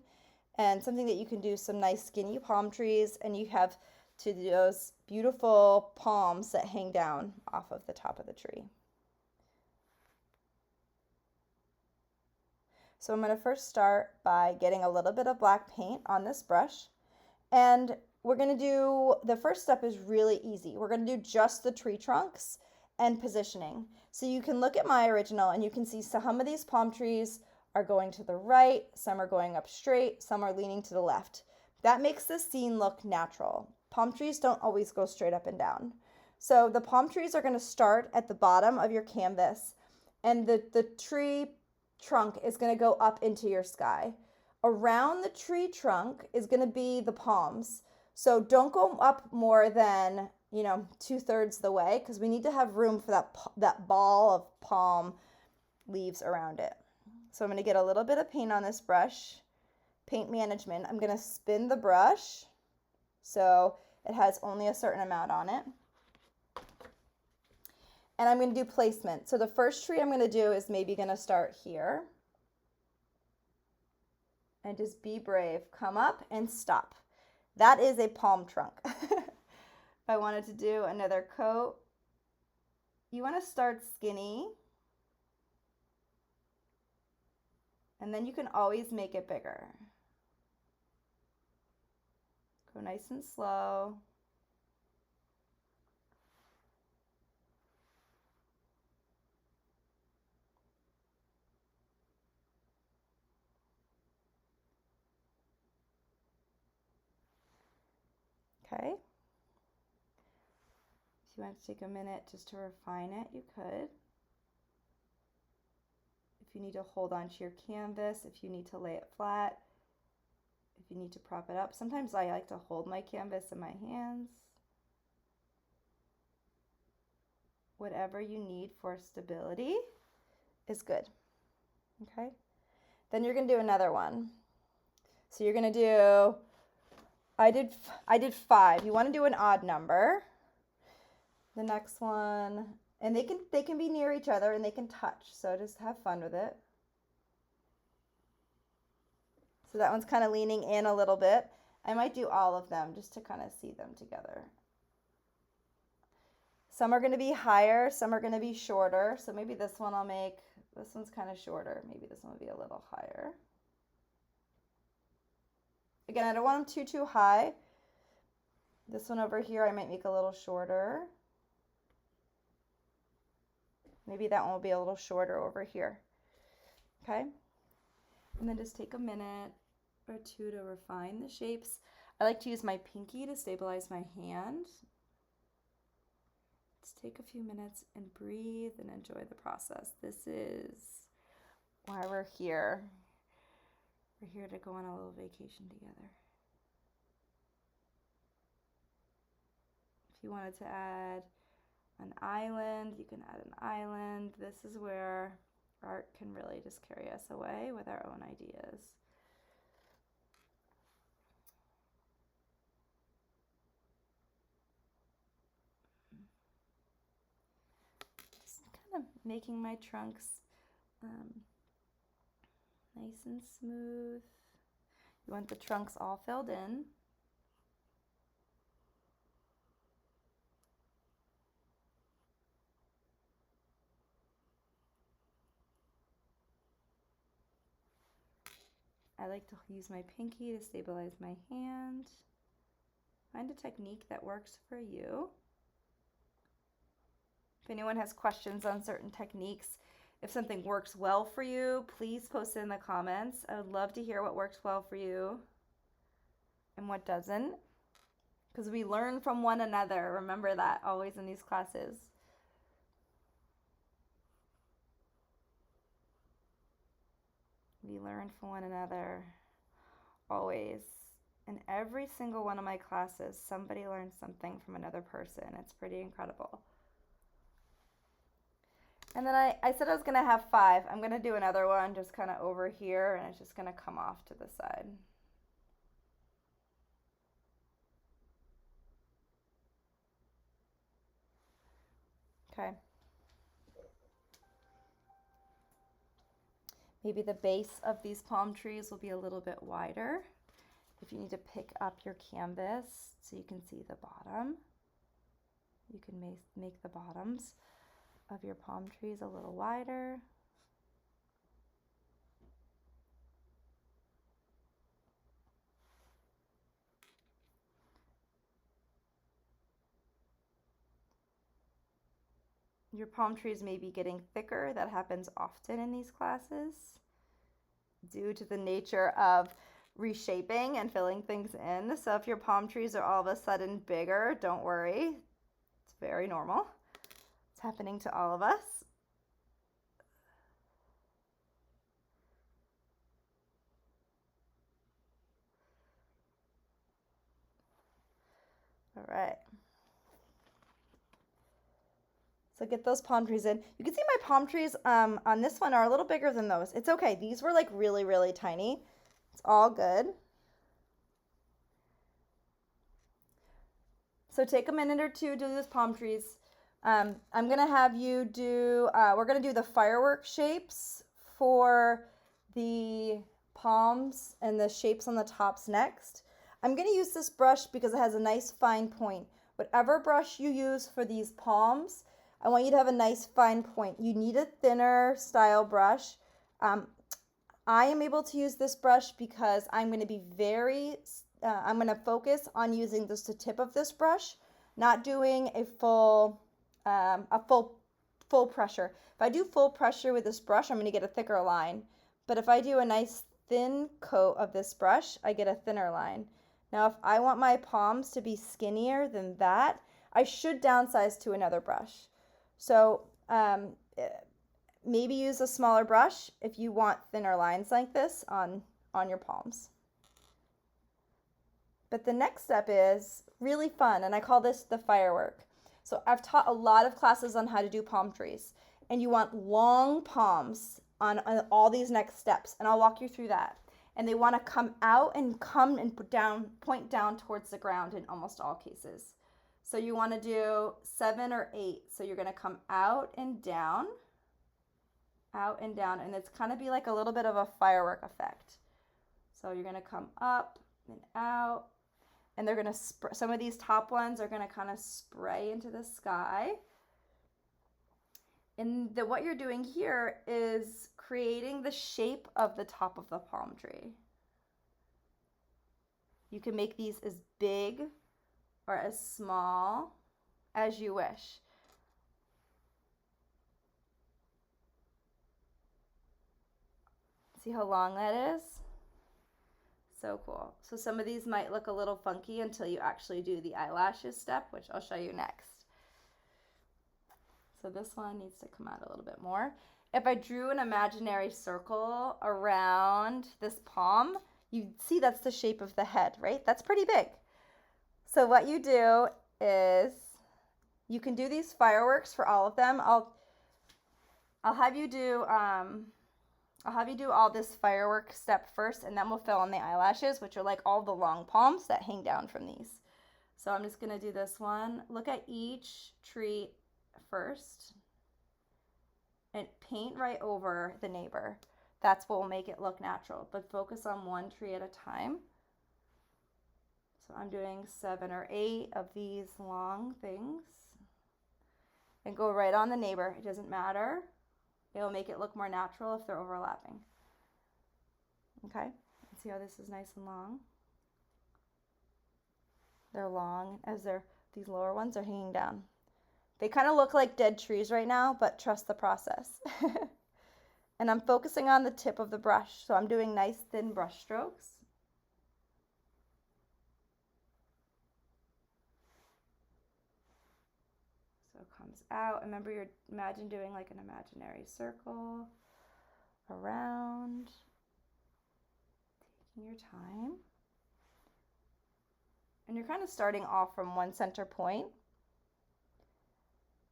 and something that you can do some nice skinny palm trees, and you have to those beautiful palms that hang down off of the top of the tree. So I'm going to first start by getting a little bit of black paint on this brush, and we're going to do, the first step is really easy. We're going to do just the tree trunks and positioning. So you can look at my original and you can see some of these palm trees are going to the right, some are going up straight, some are leaning to the left. That makes the scene look natural. Palm trees don't always go straight up and down. So the palm trees are going to start at the bottom of your canvas, and the tree trunk is going to go up into your sky. Around the tree trunk is going to be the palms. So don't go up more than 2/3 the way, because we need to have room for that ball of palm leaves around it. So I'm going to get a little bit of paint on this brush. Paint management. I'm going to spin the brush so it has only a certain amount on it. And I'm going to do placement. So the first tree I'm going to do is maybe going to start here. And just be brave. Come up and stop. That is a palm trunk. If I wanted to do another coat, you want to start skinny. And then you can always make it bigger. Go nice and slow. Okay. If you want to take a minute just to refine it, you could. If you need to hold on to your canvas, if you need to lay it flat, if you need to prop it up. Sometimes I like to hold my canvas in my hands. Whatever you need for stability is good. Okay? Then you're going to do another one. So you're going to do, I did 5. You want to do an odd number. The next one, and they can be near each other and they can touch. So just have fun with it. So that one's kind of leaning in a little bit. I might do all of them just to kind of see them together. Some are going to be higher, some are going to be shorter. So maybe this one I'll make, this one's kind of shorter. Maybe this one will be a little higher. Again, I don't want them too high. This one over here I might make a little shorter. Maybe that one will be a little shorter over here. Okay? And then just take a minute or two to refine the shapes. I like to use my pinky to stabilize my hand. Let's take a few minutes and breathe and enjoy the process. This is why we're here. We're here to go on a little vacation together. If you wanted to add an island, you can add an island. This is where art can really just carry us away with our own ideas. Just kind of making my trunks nice and smooth. You want the trunks all filled in. I like to use my pinky to stabilize my hand. Find a technique that works for you. If anyone has questions on certain techniques, if something works well for you, please post it in the comments. I would love to hear what works well for you and what doesn't, because we learn from one another. Remember that always in these classes. We learn from one another always. In every single one of my classes, somebody learns something from another person. It's pretty incredible. And then I said I was going to have 5. I'm going to do another one just kind of over here, and it's just going to come off to the side. Okay. Maybe the base of these palm trees will be a little bit wider. If you need to pick up your canvas so you can see the bottom, you can make the bottoms of your palm trees a little wider. Your palm trees may be getting thicker. That happens often in these classes due to the nature of reshaping and filling things in. So if your palm trees are all of a sudden bigger, don't worry. It's very normal. It's happening to all of us. All right. So get those palm trees in. You can see my palm trees on this one are a little bigger than those. It's okay. These were like really, really tiny. It's all good. So take a minute or two to do those palm trees. I'm going to have you do, we're going to do the firework shapes for the palms and the shapes on the tops next. I'm going to use this brush because it has a nice fine point. Whatever brush you use for these palms, I want you to have a nice fine point. You need a thinner style brush. I am able to use this brush because I'm going to be I'm going to focus on using just the tip of this brush, not doing a full pressure. If I do full pressure with this brush, I'm going to get a thicker line. But if I do a nice thin coat of this brush, I get a thinner line. Now, if I want my palms to be skinnier than that, I should downsize to another brush. So maybe use a smaller brush if you want thinner lines like this on your palms. But the next step is really fun, and I call this the firework. So I've taught a lot of classes on how to do palm trees, and you want long palms on all these next steps, and I'll walk you through that. And they want to come out and come and point down towards the ground in almost all cases. So you want to do 7 or 8. So you're going to come out and down, and it's kind of be like a little bit of a firework effect. So you're going to come up and out, and they're going to some of these top ones are going to kind of spray into the sky. And what you're doing here is creating the shape of the top of the palm tree. You can make these as big or as small as you wish. See how long that is? So cool. So some of these might look a little funky until you actually do the eyelashes step, which I'll show you next. So this one needs to come out a little bit more. If I drew an imaginary circle around this palm, you'd see that's the shape of the head, right? That's pretty big. So what you do is you can do these fireworks for all of them. I'll have you do all this firework step first, and then we'll fill in the eyelashes, which are like all the long palms that hang down from these. So I'm just gonna do this one. Look at each tree first and paint right over the neighbor. That's what will make it look natural, but focus on one tree at a time. So I'm doing 7 or 8 of these long things and go right on the neighbor. It doesn't matter. It'll make it look more natural if they're overlapping. Okay, see how this is nice and long? They're long as these lower ones are hanging down. They kind of look like dead trees right now, but trust the process. And I'm focusing on the tip of the brush. So I'm doing nice thin brush strokes. So it comes out. Remember, imagine doing like an imaginary circle around. Taking your time. And you're kind of starting off from one center point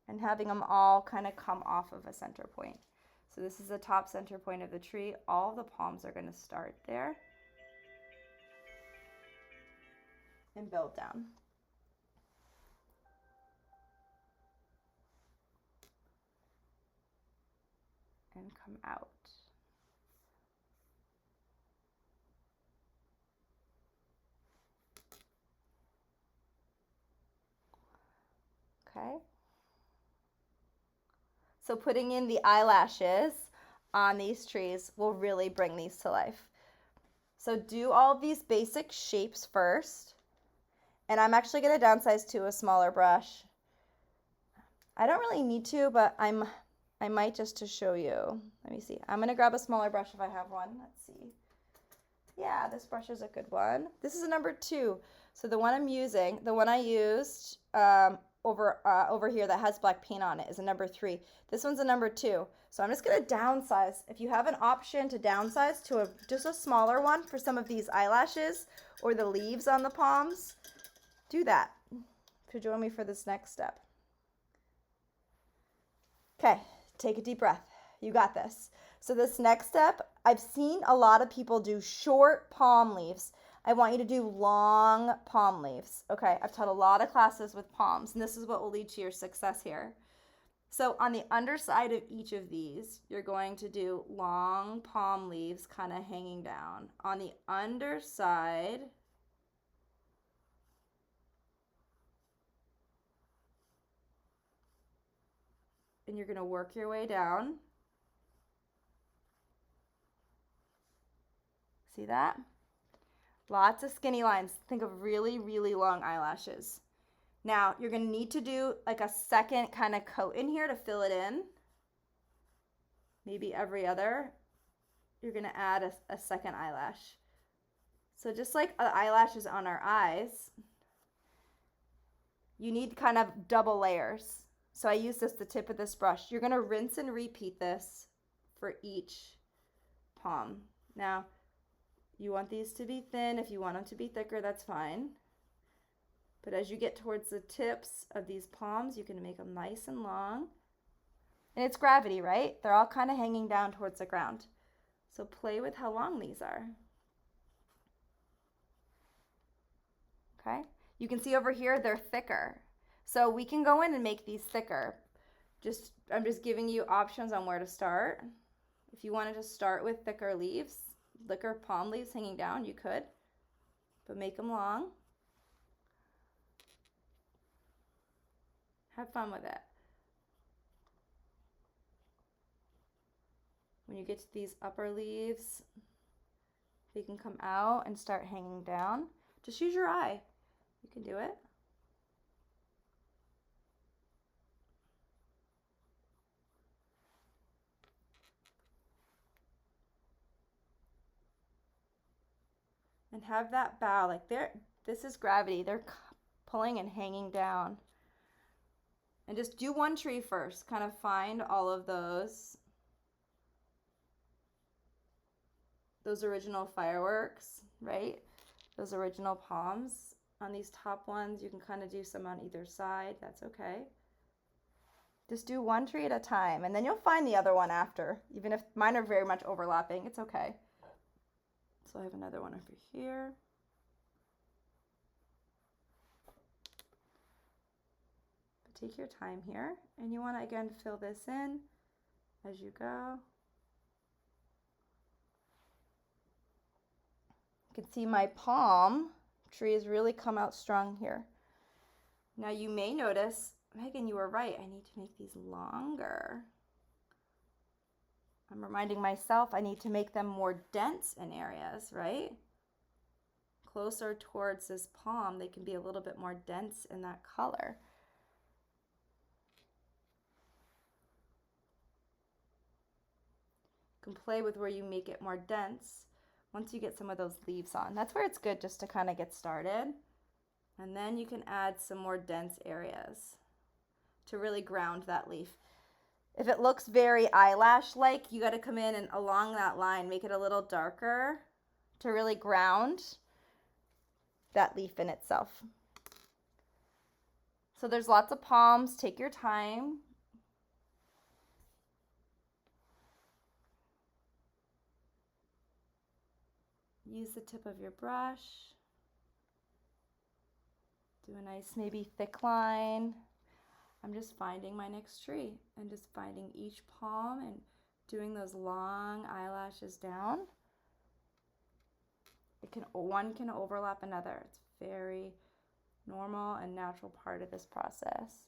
and having them all kind of come off of a center point. So this is the top center point of the tree. All the palms are going to start there and build down. And come out. Okay. So putting in the eyelashes on these trees will really bring these to life. So do all of these basic shapes first. And I'm actually going to downsize to a smaller brush. I don't really need to, but I might just to show you. Let me see. I'm going to grab a smaller brush if I have one. Let's see. Yeah, this brush is a good one. This is a number 2. So the one I'm using, the one I used over here that has black paint on it is a number 3. This one's a number 2. So I'm just going to downsize. If you have an option to downsize to just a smaller one for some of these eyelashes or the leaves on the palms, do that. To join me for this next step. Okay, take a deep breath. You got this. So this next step, I've seen a lot of people do short palm leaves. I want you to do long palm leaves. Okay, I've taught a lot of classes with palms, and this is what will lead to your success here. So on the underside of each of these, you're going to do long palm leaves kind of hanging down. On the underside, and you're going to work your way down. See that? Lots of skinny lines. Think of really, really long eyelashes. Now, you're going to need to do like a second kind of coat in here to fill it in. Maybe every other. You're going to add a second eyelash. So just like the eyelashes on our eyes, you need kind of double layers. So I use the tip of this brush. You're going to rinse and repeat this for each palm. Now, You want these to be thin. If you want them to be thicker, that's fine. But as you get towards the tips of these palms, you can make them nice and long. And it's gravity, right? They're all kind of hanging down towards the ground. So play with how long these are. Okay? You can see over here, they're thicker. So we can go in and make these thicker. I'm just giving you options on where to start. If you wanted to start with thicker leaves, thicker palm leaves hanging down, you could. But make them long. Have fun with it. When you get to these upper leaves, they can come out and start hanging down. Just use your eye. You can do it. And have that bow, like this is gravity. They're pulling and hanging down. And just do one tree first. Kind of find all of those original fireworks, right? Those original palms. On these top ones, you can kind of do some on either side. That's okay. Just do one tree at a time, and then you'll find the other one after. Even if mine are very much overlapping, it's okay. So I have another one over here. But take your time here, and you want to again fill this in as you go. You can see my palm tree has really come out strong here. Now you may notice, Megan, you were right. I need to make these longer. I'm reminding myself I need to make them more dense in areas, right? Closer towards this palm, they can be a little bit more dense in that color. You can play with where you make it more dense once you get some of those leaves on. That's where it's good just to kind of get started. And then you can add some more dense areas to really ground that leaf. If it looks very eyelash-like, you got to come in and along that line, make it a little darker to really ground that leaf in itself. So there's lots of palms. Take your time. Use the tip of your brush. Do a nice maybe thick line. I'm just finding my next tree and just finding each palm and doing those long eyelashes down. One can overlap another. It's very normal and natural part of this process.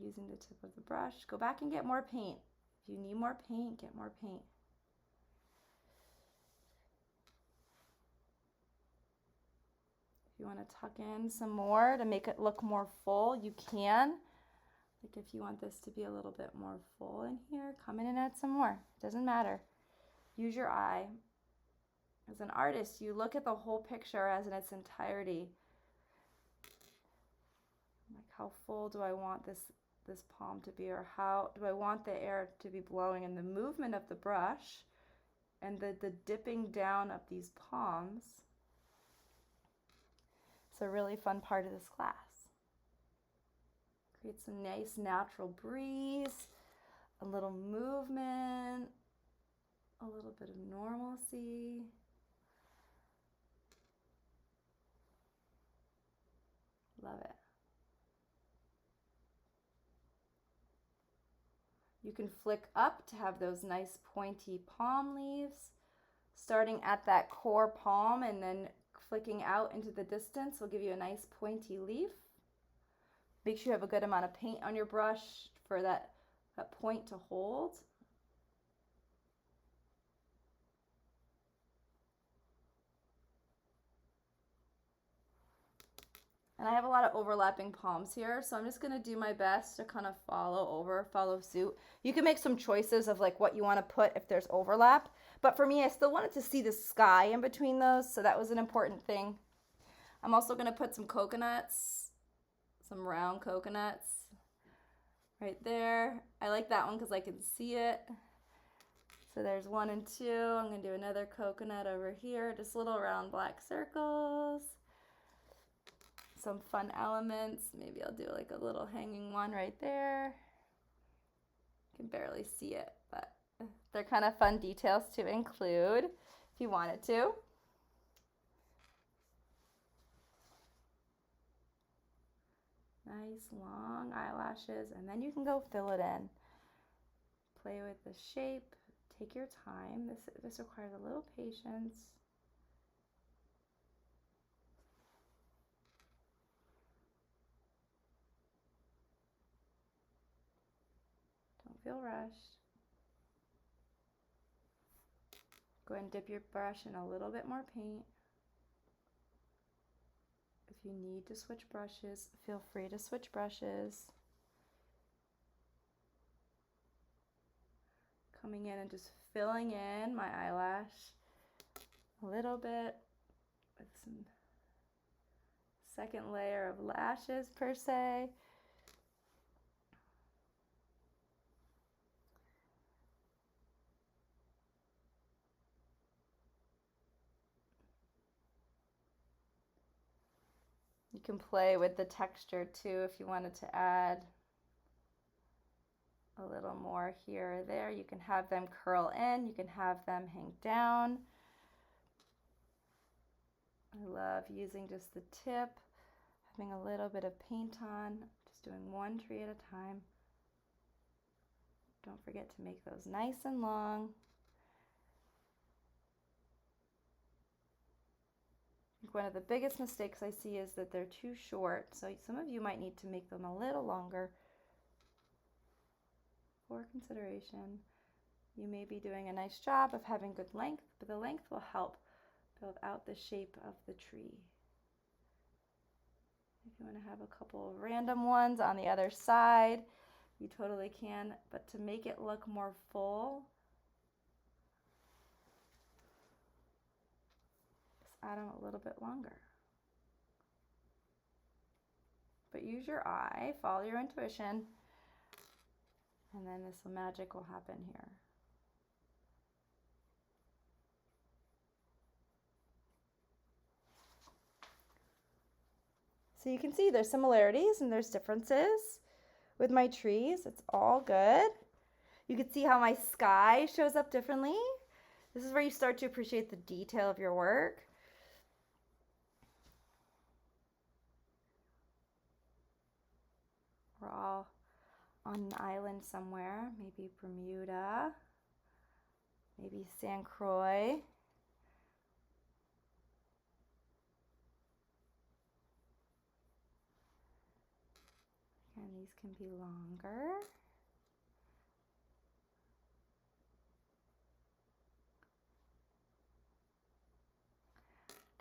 Using the tip of the brush. Go back and get more paint. If you need more paint, get more paint. If you want to tuck in some more to make it look more full, you can. Like if you want this to be a little bit more full in here, come in and add some more. It doesn't matter. Use your eye. As an artist, you look at the whole picture as in its entirety. Like how full do I want this palm to be, or how do I want the air to be blowing, and the movement of the brush and the dipping down of these palms. It's a really fun part of this class. Creates a nice natural breeze, a little movement, a little bit of normalcy. Love it. You can flick up to have those nice pointy palm leaves, starting at that core palm and then flicking out into the distance will give you a nice pointy leaf. Make sure you have a good amount of paint on your brush for that point to hold. And I have a lot of overlapping palms here, so I'm just going to do my best to kind of follow suit. You can make some choices of like what you want to put if there's overlap, but for me, I still wanted to see the sky in between those, so that was an important thing. I'm also going to put some coconuts, some round coconuts right there. I like that one because I can see it. So there's 1 and 2. I'm going to do another coconut over here, just little round black circles. Some fun elements. Maybe I'll do like a little hanging one right there. You can barely see it, but they're kind of fun details to include if you wanted to. Nice long eyelashes, and then you can go fill it in. Play with the shape. Take your time. This requires a little patience. Don't feel rushed. Go ahead and dip your brush in a little bit more paint. If you need to switch brushes, feel free to switch brushes. Coming in and just filling in my eyelash a little bit with some second layer of lashes per se. You can play with the texture too if you wanted to add a little more here or there. You can have them curl in, you can have them hang down. I love using just the tip, having a little bit of paint on, just doing one tree at a time. Don't forget to make those nice and long. I think one of the biggest mistakes I see is that they're too short, so some of you might need to make them a little longer. For consideration, you may be doing a nice job of having good length, but the length will help build out the shape of the tree. If you want to have a couple of random ones on the other side, you totally can, but to make it look more full, just add them a little bit longer. But use your eye, follow your intuition, and then this magic will happen here. So you can see there's similarities and there's differences with my trees. It's all good. You can see how my sky shows up differently. This is where you start to appreciate the detail of your work. We're all on an island somewhere, maybe Bermuda, maybe St. Croix. And these can be longer.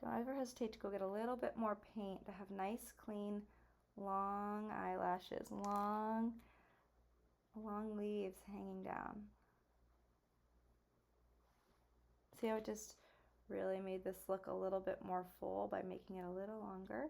Don't ever hesitate to go get a little bit more paint to have nice, clean, long eyelashes, long leaves hanging down. See how it just really made this look a little bit more full by making it a little longer?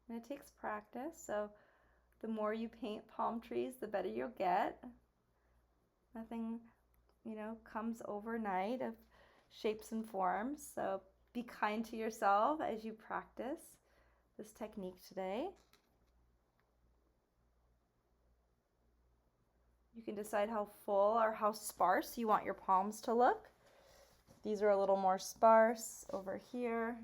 And it takes practice, so the more you paint palm trees, the better you'll get. Nothing, comes overnight of shapes and forms, so be kind to yourself as you practice this technique today. You can decide how full or how sparse you want your palms to look. These are a little more sparse over here.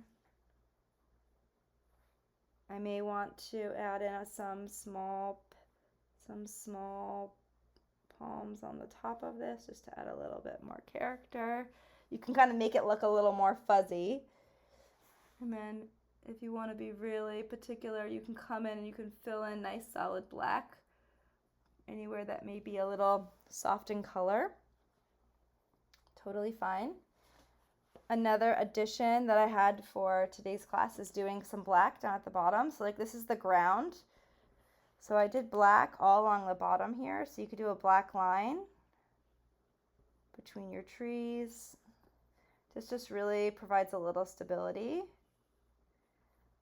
I may want to add in some small palms on the top of this just to add a little bit more character. You can kind of make it look a little more fuzzy. And then if you want to be really particular, you can come in and you can fill in nice solid black anywhere that may be a little soft in color. Totally fine. Another addition that I had for today's class is doing some black down at the bottom. So like this is the ground. So I did black all along the bottom here. So you could do a black line between your trees This just really provides a little stability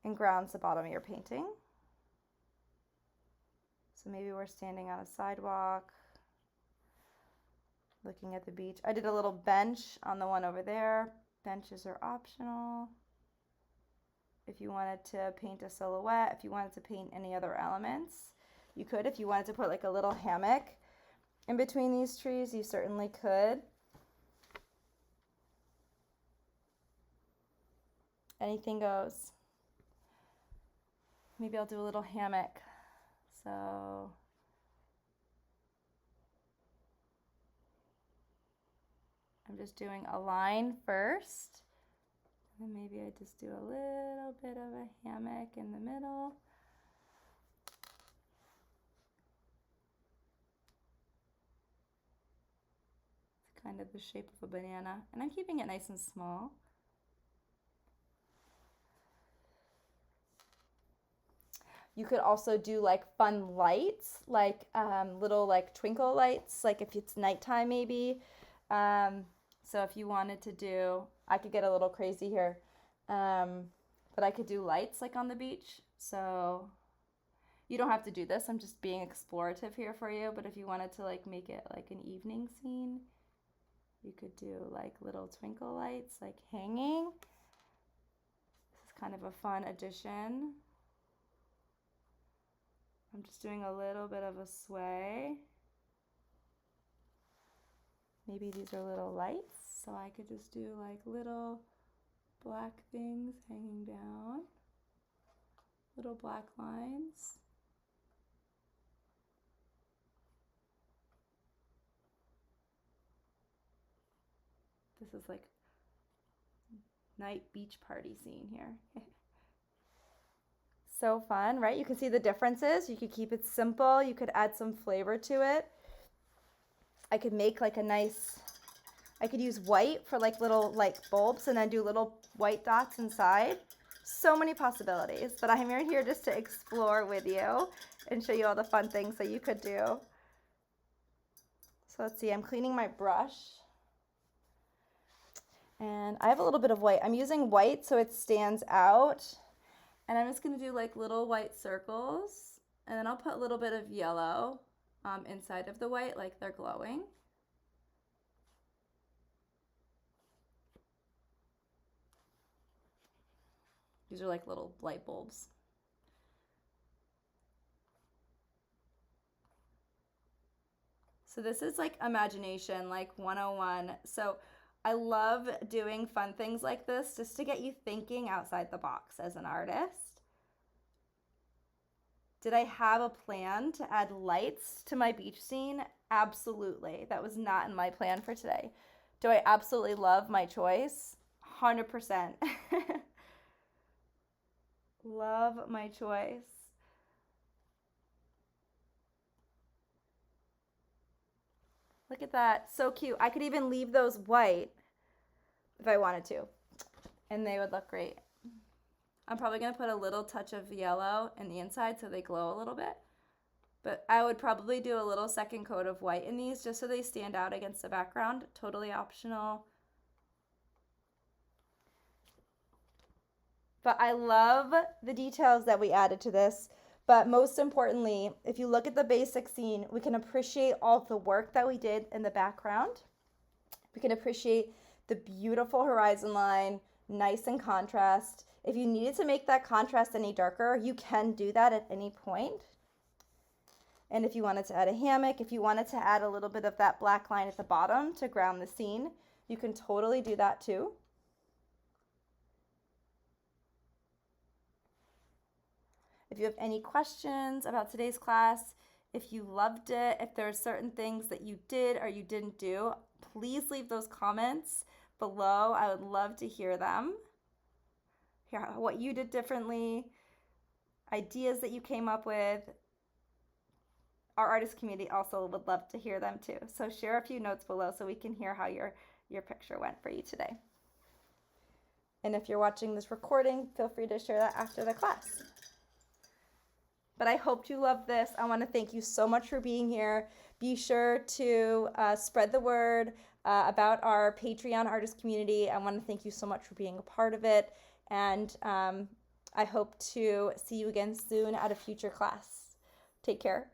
and grounds the bottom of your painting. So maybe we're standing on a sidewalk, looking at the beach. I did a little bench on the one over there. Benches are optional. If you wanted to paint a silhouette, if you wanted to paint any other elements, you could. If you wanted to put like a little hammock in between these trees, you certainly could. Anything goes. Maybe I'll do a little hammock. So I'm just doing a line first. And maybe I just do a little bit of a hammock in the middle. It's kind of the shape of a banana. And I'm keeping it nice and small. You could also do like fun lights, like little like twinkle lights, like if it's nighttime maybe. So if you wanted to do, I could get a little crazy here, but I could do lights like on the beach. So you don't have to do this. I'm just being explorative here for you. But if you wanted to like make it like an evening scene, you could do like little twinkle lights like hanging. This is kind of a fun addition. I'm just doing a little bit of a sway. Maybe these are little lights, so I could just do like little black things hanging down, little black lines. This is like night beach party scene here. So fun, right? You can see the differences. You could keep it simple. You could add some flavor to it. I could make like a nice, I could use white for like little like bulbs and then do little white dots inside. So many possibilities, but I'm here just to explore with you and show you all the fun things that you could do. So let's see, I'm cleaning my brush. And I have a little bit of white. I'm using white so it stands out. And I'm just gonna do like little white circles, and then I'll put a little bit of yellow inside of the white, like they're glowing. These are like little light bulbs. So this is like imagination, like 101. So I love doing fun things like this just to get you thinking outside the box as an artist. Did I have a plan to add lights to my beach scene? Absolutely. That was not in my plan for today. Do I absolutely love my choice? 100%. Love my choice. Look at that, so cute. I could even leave those white if I wanted to, and they would look great. I'm probably gonna put a little touch of yellow in the inside so they glow a little bit, but I would probably do a little second coat of white in these just so they stand out against the background. Totally optional. But I love the details that we added to this. But most importantly, if you look at the basic scene, we can appreciate all the work that we did in the background. We can appreciate the beautiful horizon line, nice and contrast. If you needed to make that contrast any darker, you can do that at any point. And if you wanted to add a hammock, if you wanted to add a little bit of that black line at the bottom to ground the scene, you can totally do that too. If you have any questions about today's class, if you loved it, if there are certain things that you did or you didn't do, please leave those comments below. I would love to hear them. Hear what you did differently, ideas that you came up with. Our artist community also would love to hear them too. So share a few notes below so we can hear how your picture went for you today. And if you're watching this recording, feel free to share that after the class. but I hope you love this. I want to thank you so much for being here. Be sure to spread the word about our Patreon artist community. I want to thank you so much for being a part of it, and I hope to see you again soon at a future class. Take care.